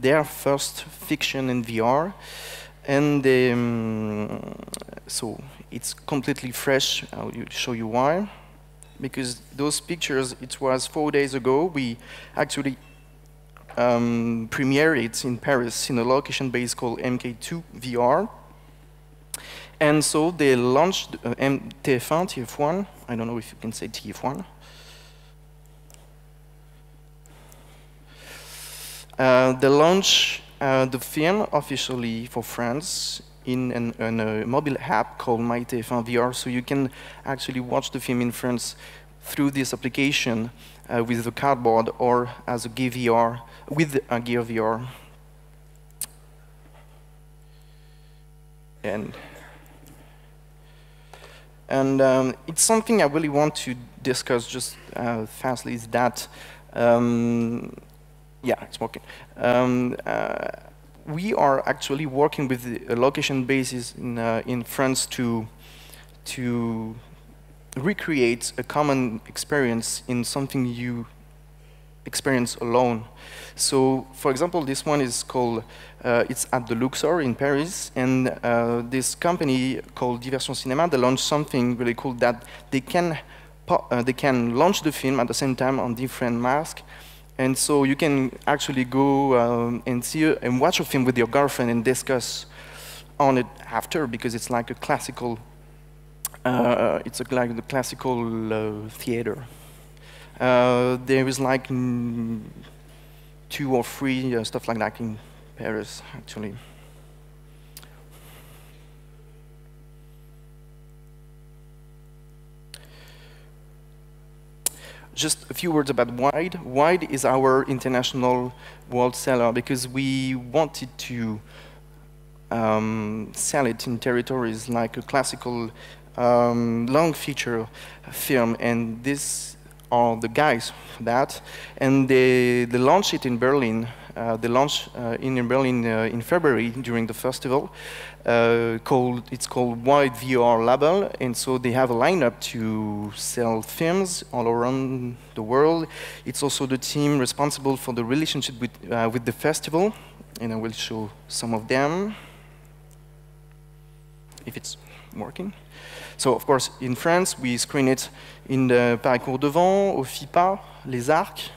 Speaker 3: their first fiction in VR, and so it's completely fresh. I'll show you why. Because those pictures, it was 4 days ago. We actually premiered it in Paris in a location base called MK2 VR. And so they launched TF1. I don't know if you can say TF1. They launched the film officially for France in a mobile app called My TF1 VR, so you can actually watch the film in France through this application with the cardboard or as a Gear VR, with a Gear VR. And it's something I really want to discuss just fastly, is that, yeah, it's working. We are actually working with a location basis in France to recreate a common experience in something you experience alone. So, for example, this one is called, it's at the Luxor in Paris, and this company called Diversion Cinéma, they launched something really cool that they can launch the film at the same time on different masks. And so you can actually go and see and watch a film with your girlfriend and discuss on it after, because it's like a classical, it's like the classical theater. There is like 2 or 3 stuff like that in Paris, actually. Just a few words about Wide. Wide is our international world seller because we wanted to sell it in territories like a classical long feature film, and these are the guys for that. And they launched it in Berlin. They launched in Berlin in February during the festival. It's called Wide VR Label, and so they have a lineup to sell films all around the world. It's also the team responsible for the relationship with the festival, and I will show some of them if it's working. So, of course, in France, we screen it in the Paris Cours Devant, au FIPA, Les Arcs.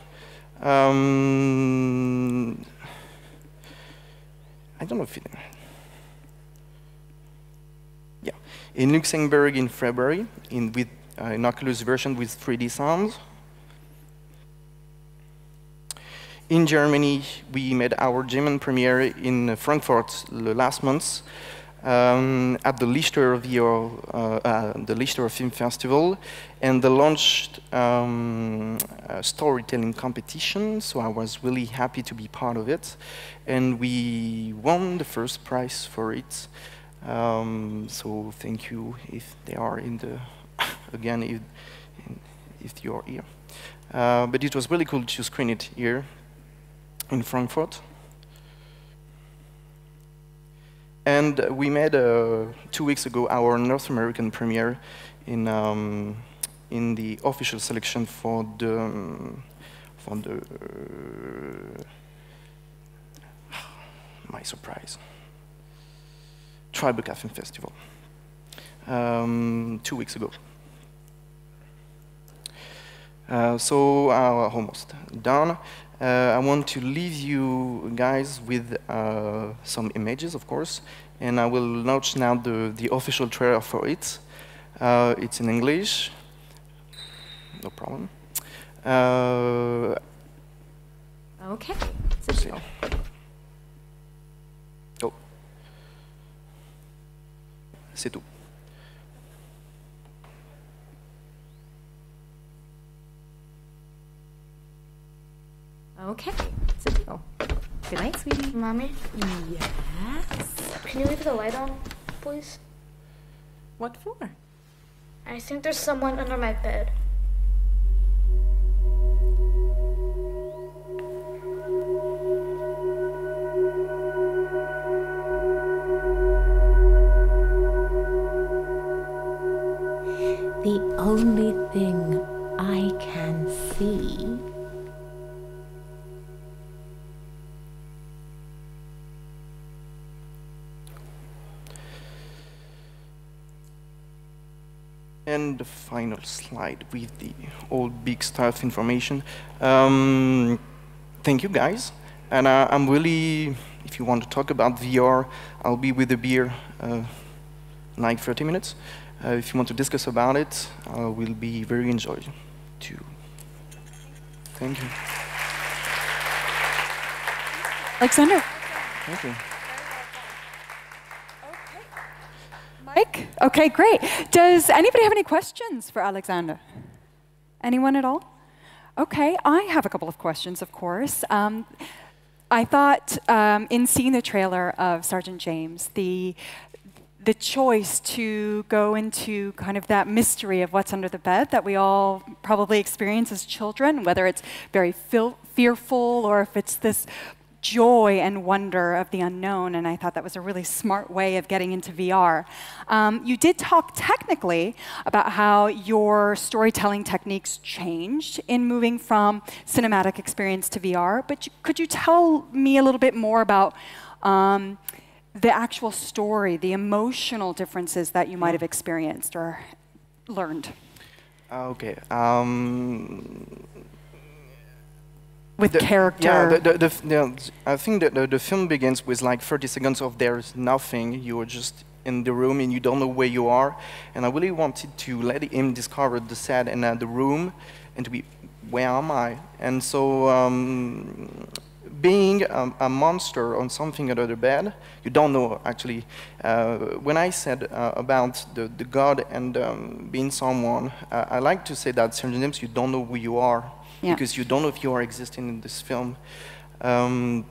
Speaker 3: I don't know if it... Yeah, in Luxembourg in February, with an Oculus version with 3D sounds. In Germany, we made our German premiere in Frankfurt last month at the Lichter Film Festival, and they launched a storytelling competition. So I was really happy to be part of it, and we won the first prize for it. So thank you if they are in the again if you are here. But it was really cool to screen it here in Frankfurt. And we made 2 weeks ago our North American premiere in the official selection for the my surprise, Tribeca Film Festival 2 weeks ago. So almost done. I want to leave you guys with some images, of course, and I will launch now the official trailer for it. It's in English, no problem.
Speaker 7: Okay.
Speaker 3: Oh. C'est tout.
Speaker 7: Okay, it's a deal. Good night, sweetie.
Speaker 8: Mommy,
Speaker 7: Yes?
Speaker 8: can you leave the light on, please?
Speaker 7: What for?
Speaker 8: I think there's someone under my bed.
Speaker 7: only thing I can see.
Speaker 3: And the final slide with the old big stuff information. Thank you, guys. And I'm really, if you want to talk about VR, I'll be with a beer like 30 minutes. If you want to discuss about it, we'll be very enjoyed too. Thank you.
Speaker 1: Alexander.
Speaker 3: Thank you.
Speaker 1: Mike? Okay, great. Does anybody have any questions for Alexander? Anyone at all? Okay, I have a couple of questions, of course. I thought in seeing the trailer of Sergeant James, the choice to go into kind of that mystery of what's under the bed that we all probably experience as children, whether it's very fearful or if it's this joy and wonder of the unknown, and I thought that was a really smart way of getting into VR. You did talk technically about how your storytelling techniques changed in moving from cinematic experience to VR, but could you tell me a little bit more about the actual story, the emotional differences that you might have experienced or learned?
Speaker 3: Okay.
Speaker 1: With character.
Speaker 3: Yeah, I think that the film begins with like 30 seconds of there's nothing. You are just in the room and you don't know where you are. And I really wanted to let him discover the set and the room and to be, where am I? And so being a monster on something under the bed, you don't know actually. When I said about the God and being someone, I like to say that sometimes you don't know who you are. Yeah. Because you don't know if you are existing in this film. I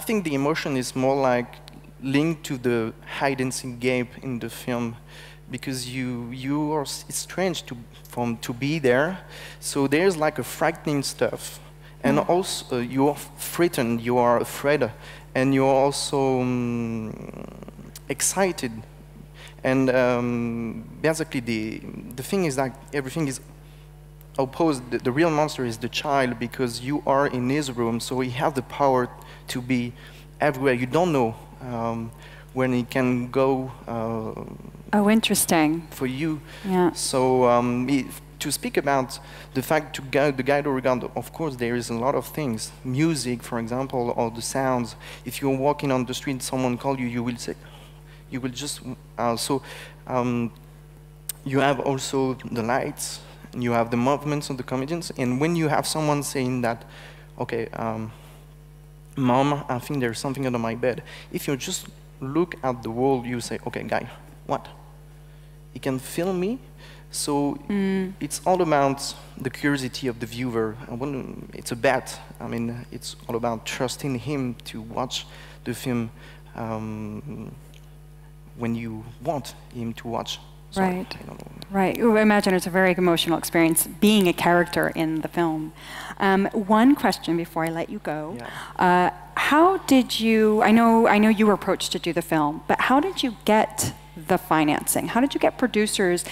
Speaker 3: think the emotion is more like linked to the hide and seek game in the film, because you are, it's strange to be there. So there's like a frightening stuff, and also you are frightened, you are afraid, and you are also excited. And basically the thing is that everything is opposed. The real monster is the child, because you are in his room, so he has the power to be everywhere. You don't know when he can go.
Speaker 1: Oh, interesting.
Speaker 3: For you.
Speaker 1: Yeah.
Speaker 3: So to speak about the fact to guide the guide regard, of course, there is a lot of things. Music, for example, or the sounds. If you're walking on the street, someone call you, you will say, you will just. You have also the lights. You have the movements of the comedians, and when you have someone saying that, okay, Mom, I think there's something under my bed. If you just look at the wall, you say, okay, guy, what? He can feel me? So it's all about the curiosity of the viewer. It's a bet. I mean, it's all about trusting him to watch the film when you want him to watch. Sorry,
Speaker 1: right, right. I imagine it's a very emotional experience being a character in the film. One question before I let you go: yeah. How did you? I know you were approached to do the film, but how did you get the financing? How did you get producers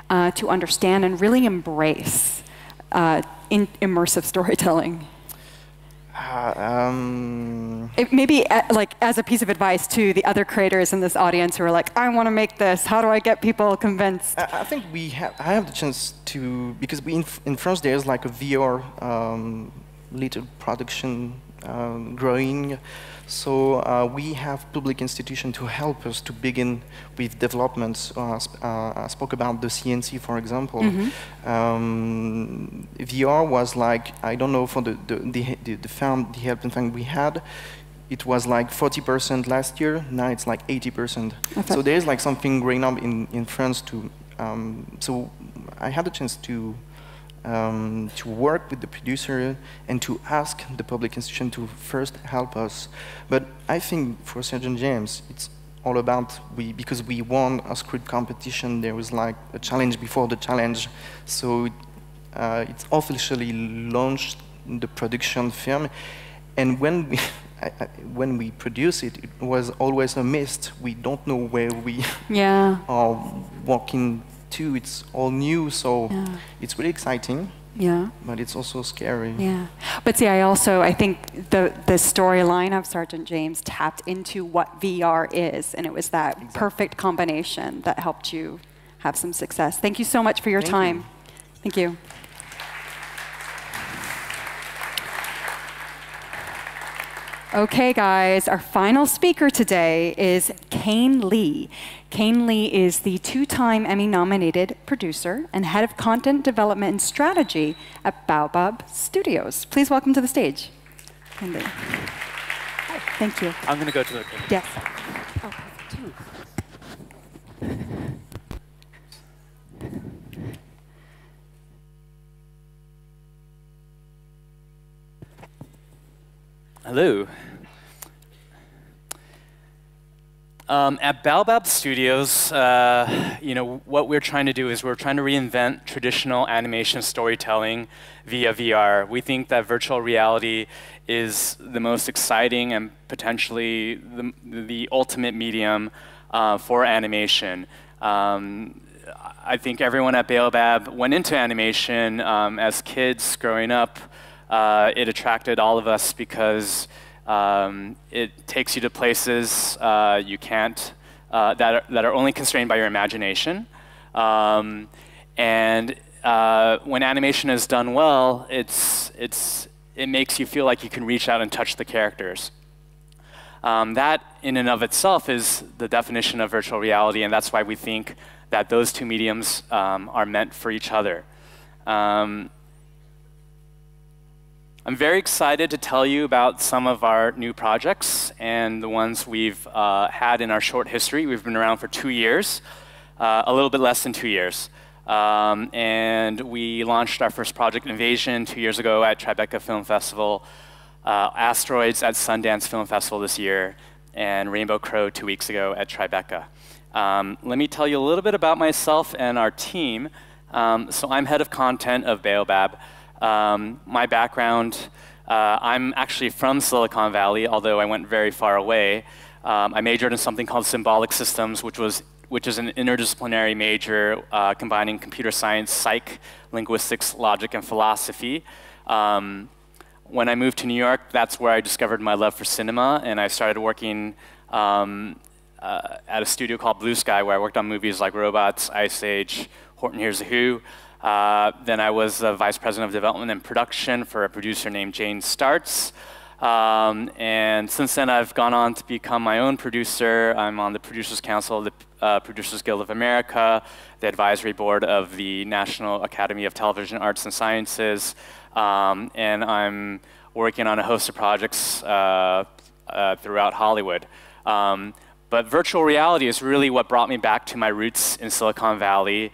Speaker 1: to understand and really embrace immersive storytelling? Maybe like as a piece of advice to the other creators in this audience who are like, I want to make this. How do I get people convinced?
Speaker 3: I think I have the chance to, because in France there's like a VR little production growing. So we have public institutions to help us to begin with developments. I spoke about the CNC, for example. VR was like, I don't know, for the helping fund we had, it was like 40% last year. Now it's like 80%. Okay. So there's like something growing up in France too. So I had the chance to work with the producer and to ask the public institution to first help us. But I think for Sergeant James, it's all about, because we won a script competition, there was like a challenge before the challenge. So it's officially launched the production film. And when we produce it, it was always a mist. We don't know where we are walking too. It's all new, so
Speaker 1: Yeah.
Speaker 3: it's really exciting.
Speaker 1: Yeah.
Speaker 3: But it's also scary.
Speaker 1: Yeah. But see, I think the storyline of Sergeant James tapped into what VR is, and it was that perfect combination that helped you have some success. Thank you so much for your time. Thank you. Okay, guys, our final speaker today is Kayne Lee. Kayne Lee is the 2-time Emmy-nominated producer and head of content development and strategy at Baobab Studios. Please welcome to the stage, Kayne Lee. Thank you.
Speaker 9: I'm going to go to the
Speaker 1: Yes.
Speaker 7: Oh,
Speaker 9: Hello. At Baobab Studios, what we're trying to do is we're trying to reinvent traditional animation storytelling via VR. We think that virtual reality is the most exciting and potentially the ultimate medium for animation. I think everyone at Baobab went into animation as kids growing up. It attracted all of us because it takes you to places you can't, that are only constrained by your imagination. And when animation is done well, it makes you feel like you can reach out and touch the characters. That in and of itself is the definition of virtual reality, and that's why we think that those two mediums are meant for each other. I'm very excited to tell you about some of our new projects and the ones we've had in our short history. We've been around for 2 years, a little bit less than 2 years. And we launched our first project, Invasion, 2 years ago at Tribeca Film Festival, Asteroids at Sundance Film Festival this year, and Rainbow Crow 2 weeks ago at Tribeca. Let me tell you a little bit about myself and our team. So I'm head of content of Baobab. My background, I'm actually from Silicon Valley, although I went very far away. I majored in something called symbolic systems, which is an interdisciplinary major combining computer science, psych, linguistics, logic, and philosophy. When I moved to New York, that's where I discovered my love for cinema, and I started working at a studio called Blue Sky, where I worked on movies like Robots, Ice Age, Horton Hears a Who. Then I was the vice president of development and production for a producer named Jane Starts. And since then, I've gone on to become my own producer. I'm on the Producers Council of the Producers Guild of America, the advisory board of the National Academy of Television Arts and Sciences, and I'm working on a host of projects throughout Hollywood. But virtual reality is really what brought me back to my roots in Silicon Valley.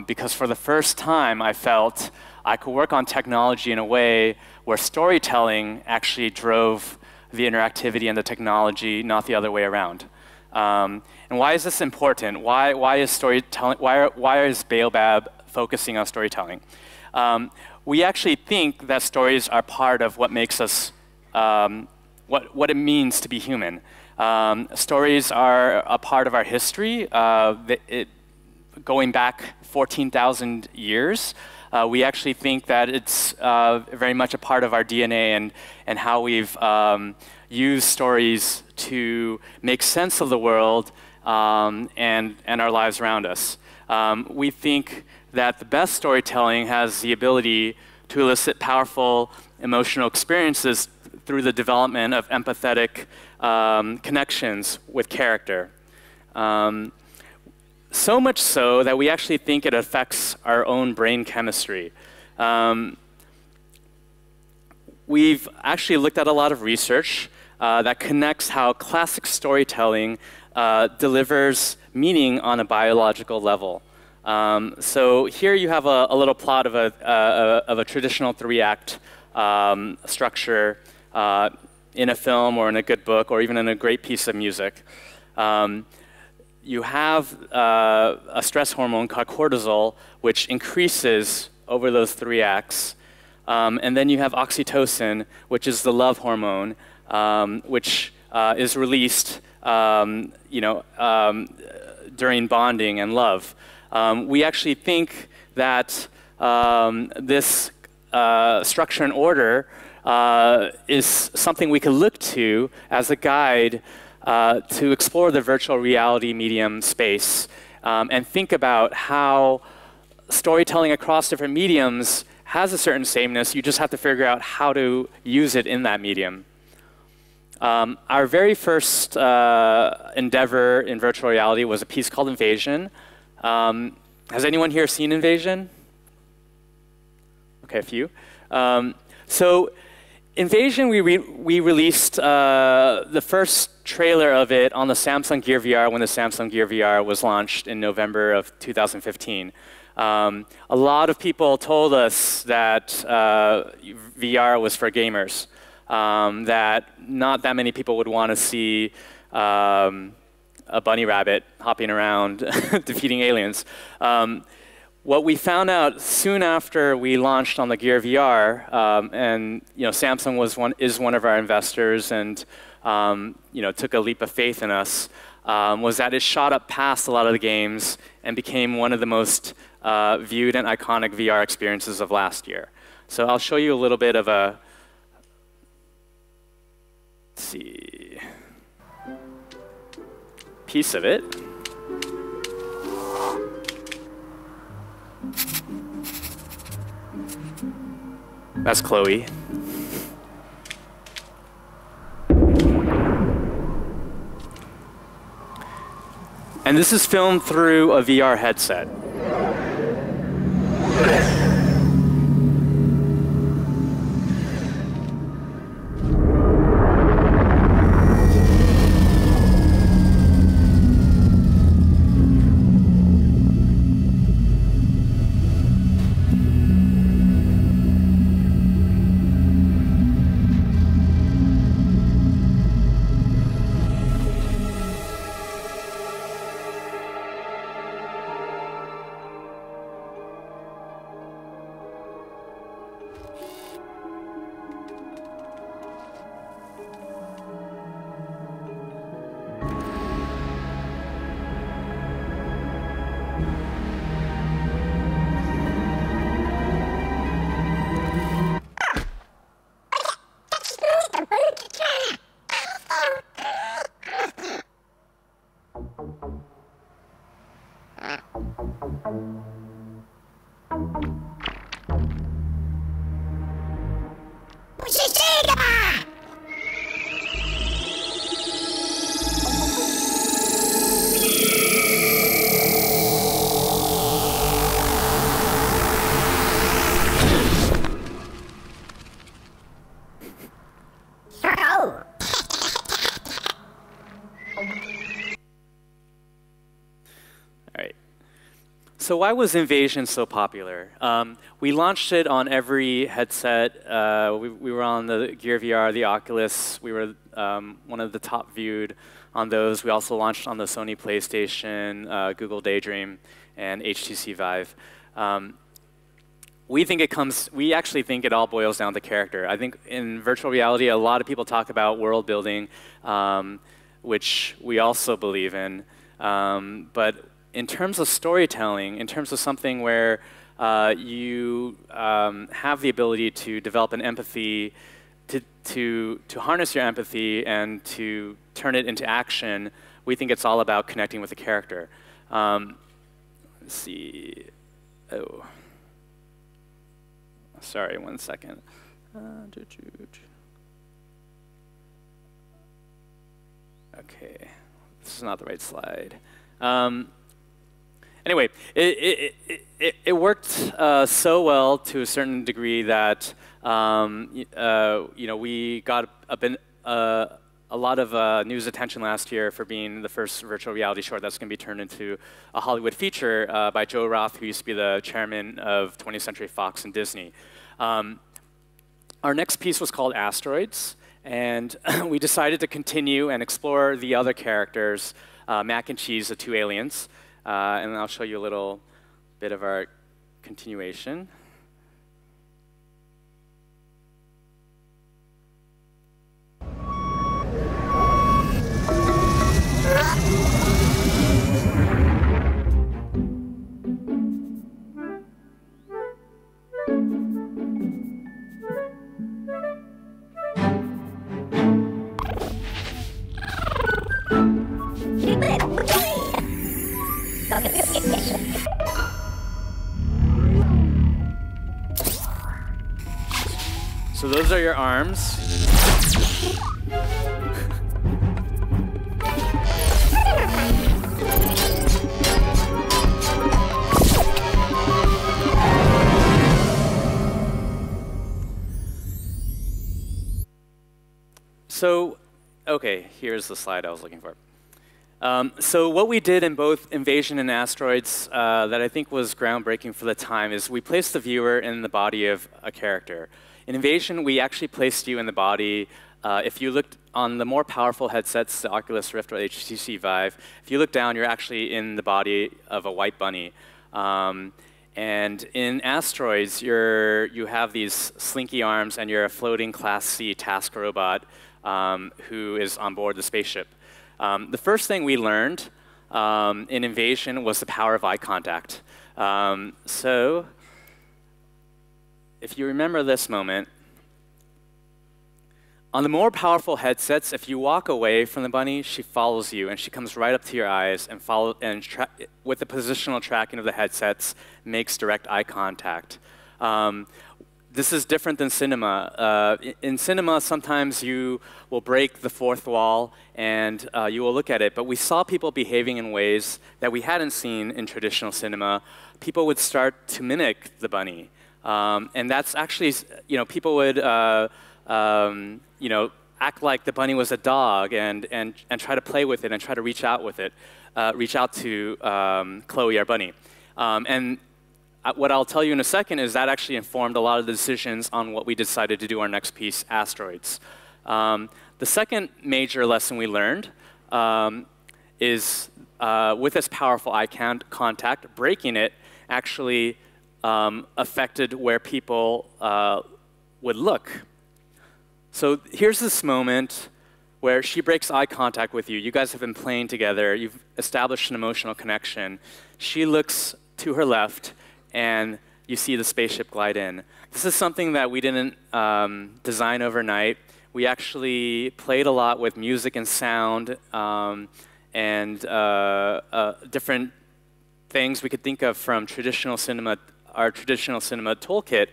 Speaker 9: Because for the first time, I felt I could work on technology in a way where storytelling actually drove the interactivity and the technology, not the other way around. And why is this important? Why is storytelling? Why is Baobab focusing on storytelling? We actually think that stories are part of what makes us, what it means to be human. Stories are a part of our history. Going back 14,000 years, we actually think that it's very much a part of our DNA and how we've used stories to make sense of the world and our lives around us. We think that the best storytelling has the ability to elicit powerful emotional experiences through the development of empathetic connections with character. So much so that we actually think it affects our own brain chemistry. We've actually looked at a lot of research that connects how classic storytelling delivers meaning on a biological level. So here you have a little plot of a traditional 3-act structure in a film or in a good book or even in a great piece of music. You have a stress hormone called cortisol, which increases over those 3 acts. And then you have oxytocin, which is the love hormone, which is released during bonding and love. We actually think that this structure and order is something we could look to as a guide to explore the virtual reality medium space and think about how storytelling across different mediums has a certain sameness. You just have to figure out how to use it in that medium. Our very first endeavor in virtual reality was a piece called Invasion. Has anyone here seen Invasion? Okay, a few. So Invasion, we released the first trailer of it on the Samsung Gear VR when the Samsung Gear VR was launched in November of 2015. A lot of people told us that VR was for gamers, that not that many people would want to see a bunny rabbit hopping around defeating aliens. What we found out soon after we launched on the Gear VR, and Samsung is one of our investors, and took a leap of faith in us, was that it shot up past a lot of the games and became one of the most viewed and iconic VR experiences of last year. So I'll show you a little bit of a, let's see, piece of it. That's Chloe. And this is filmed through a VR headset. So why was Invasion so popular? We launched it on every headset. We were on the Gear VR, the Oculus. We were one of the top viewed on those. We also launched on the Sony PlayStation, Google Daydream, and HTC Vive. We actually think it all boils down to character. I think in virtual reality, a lot of people talk about world building, which we also believe in. But in terms of storytelling, in terms of something where you have the ability to develop an empathy, to harness your empathy and to turn it into action, we think it's all about connecting with the character. Let's see. Oh. Sorry, 1 second. Okay, this is not the right slide. Anyway, it worked so well to a certain degree that we got a lot of news attention last year for being the first virtual reality short that's going to be turned into a Hollywood feature by Joe Roth, who used to be the chairman of 20th Century Fox and Disney. Our next piece was called Asteroids, and we decided to continue and explore the other characters, Mac and Cheese, the two aliens. And I'll show you a little bit of our continuation. those are your arms. So, okay, here's the slide I was looking for. So what we did in both Invasion and Asteroids that I think was groundbreaking for the time is we placed the viewer in the body of a character. In Invasion, we actually placed you in the body. If you looked on the more powerful headsets, the Oculus Rift or HTC Vive, if you look down, you're actually in the body of a white bunny. And in Asteroids, you have these slinky arms, and you're a floating Class C task robot who is on board the spaceship. The first thing we learned in Invasion was the power of eye contact. So if you remember this moment, on the more powerful headsets, if you walk away from the bunny, she follows you, and she comes right up to your eyes and with the positional tracking of the headsets, makes direct eye contact. This is different than cinema. In cinema, sometimes you will break the fourth wall and you will look at it, but we saw people behaving in ways that we hadn't seen in traditional cinema. People would start to mimic the bunny. And that's actually, people would act like the bunny was a dog and try to play with it and try to reach out with it, reach out to Chloe, our bunny. And what I'll tell you in a second is that actually informed a lot of the decisions on what we decided to do our next piece, Asteroids. The second major lesson we learned is with this powerful eye contact, breaking it actually affected where people would look. So here's this moment where she breaks eye contact with you. You guys have been playing together. You've established an emotional connection. She looks to her left, and you see the spaceship glide in. This is something that we didn't design overnight. We actually played a lot with music and sound and different things we could think of from traditional cinema, our traditional cinema toolkit.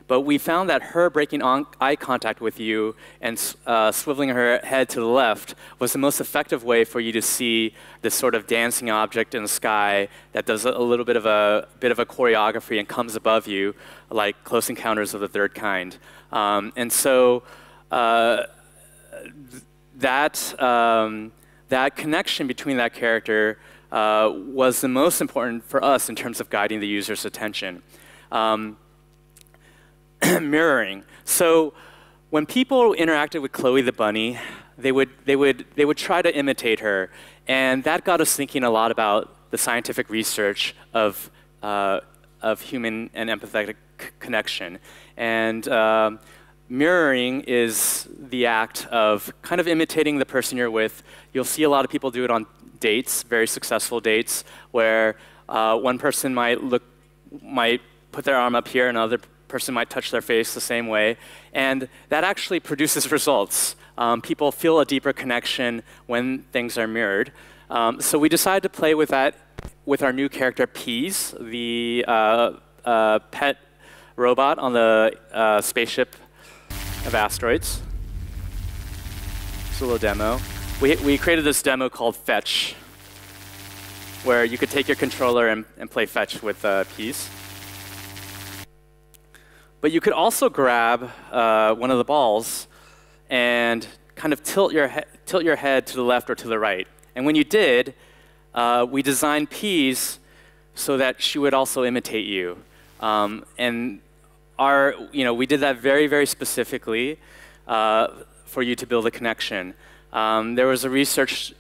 Speaker 9: But we found that her breaking eye contact with you and swiveling her head to the left was the most effective way for you to see this sort of dancing object in the sky that does a little bit of a choreography and comes above you, like Close Encounters of the Third Kind. And so that connection between that character was the most important for us in terms of guiding the user's attention. Mirroring. So when people interacted with Chloe the bunny, they would try to imitate her, and that got us thinking a lot about the scientific research of human and empathetic connection. And mirroring is the act of kind of imitating the person you're with. You'll see a lot of people do it on dates, very successful dates, where one person might put their arm up here, and another person might touch their face the same way, and that actually produces results. People feel a deeper connection when things are mirrored. So we decided to play with that with our new character, Peas, the pet robot on the spaceship of Asteroids. It's a little demo. We created this demo called Fetch, where you could take your controller and play Fetch with Peas. But you could also grab one of the balls and kind of tilt your head to the left or to the right. And when you did, we designed Peas so that she would also imitate you. And we did that very, very specifically for you to build a connection. There was a research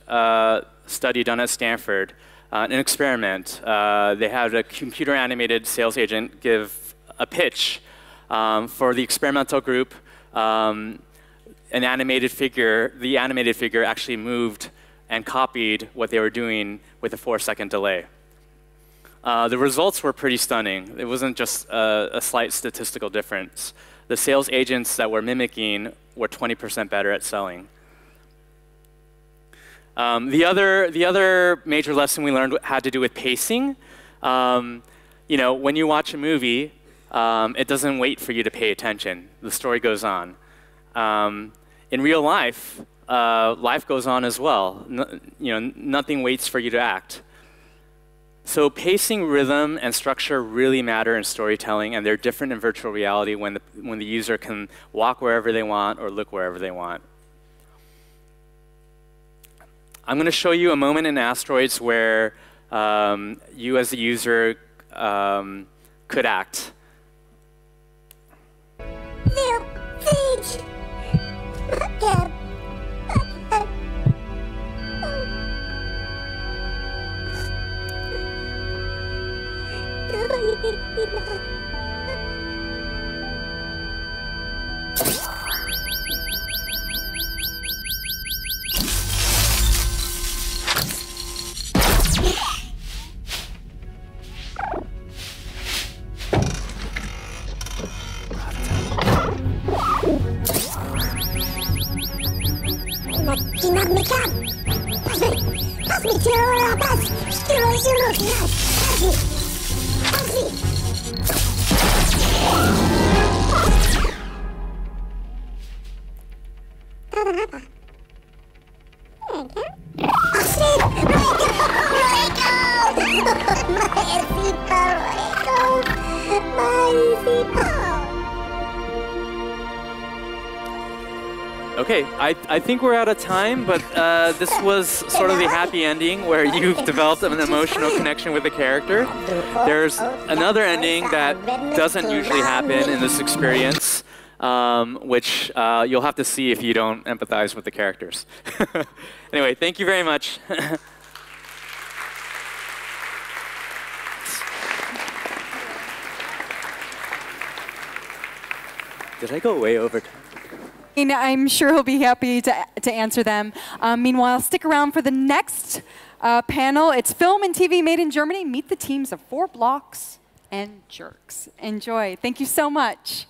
Speaker 9: study done at Stanford, an experiment. They had a computer-animated sales agent give a pitch. For the experimental group, the animated figure actually moved and copied what they were doing with a 4-second delay. The results were pretty stunning. It wasn't just a slight statistical difference. The sales agents that were mimicking were 20% better at selling. The other major lesson we learned had to do with pacing. When you watch a movie, it doesn't wait for you to pay attention. The story goes on. In real life, life goes on as well. Nothing waits for you to act. So pacing, rhythm, and structure really matter in storytelling, and they're different in virtual reality when the user can walk wherever they want or look wherever they want. I'm going to show you a moment in Asteroids where you as the user could act. Okay, I think we're out of time, but this was sort of the happy ending where you've developed an emotional connection with the character. There's another ending that doesn't usually happen in this experience, which you'll have to see if you don't empathize with the characters. Anyway, thank you very much. Did I go way over time?
Speaker 1: I'm sure he'll be happy to answer them. Meanwhile, stick around for the next panel. It's Film and TV Made in Germany. Meet the teams of 4 Blocks and Jerks. Enjoy. Thank you so much.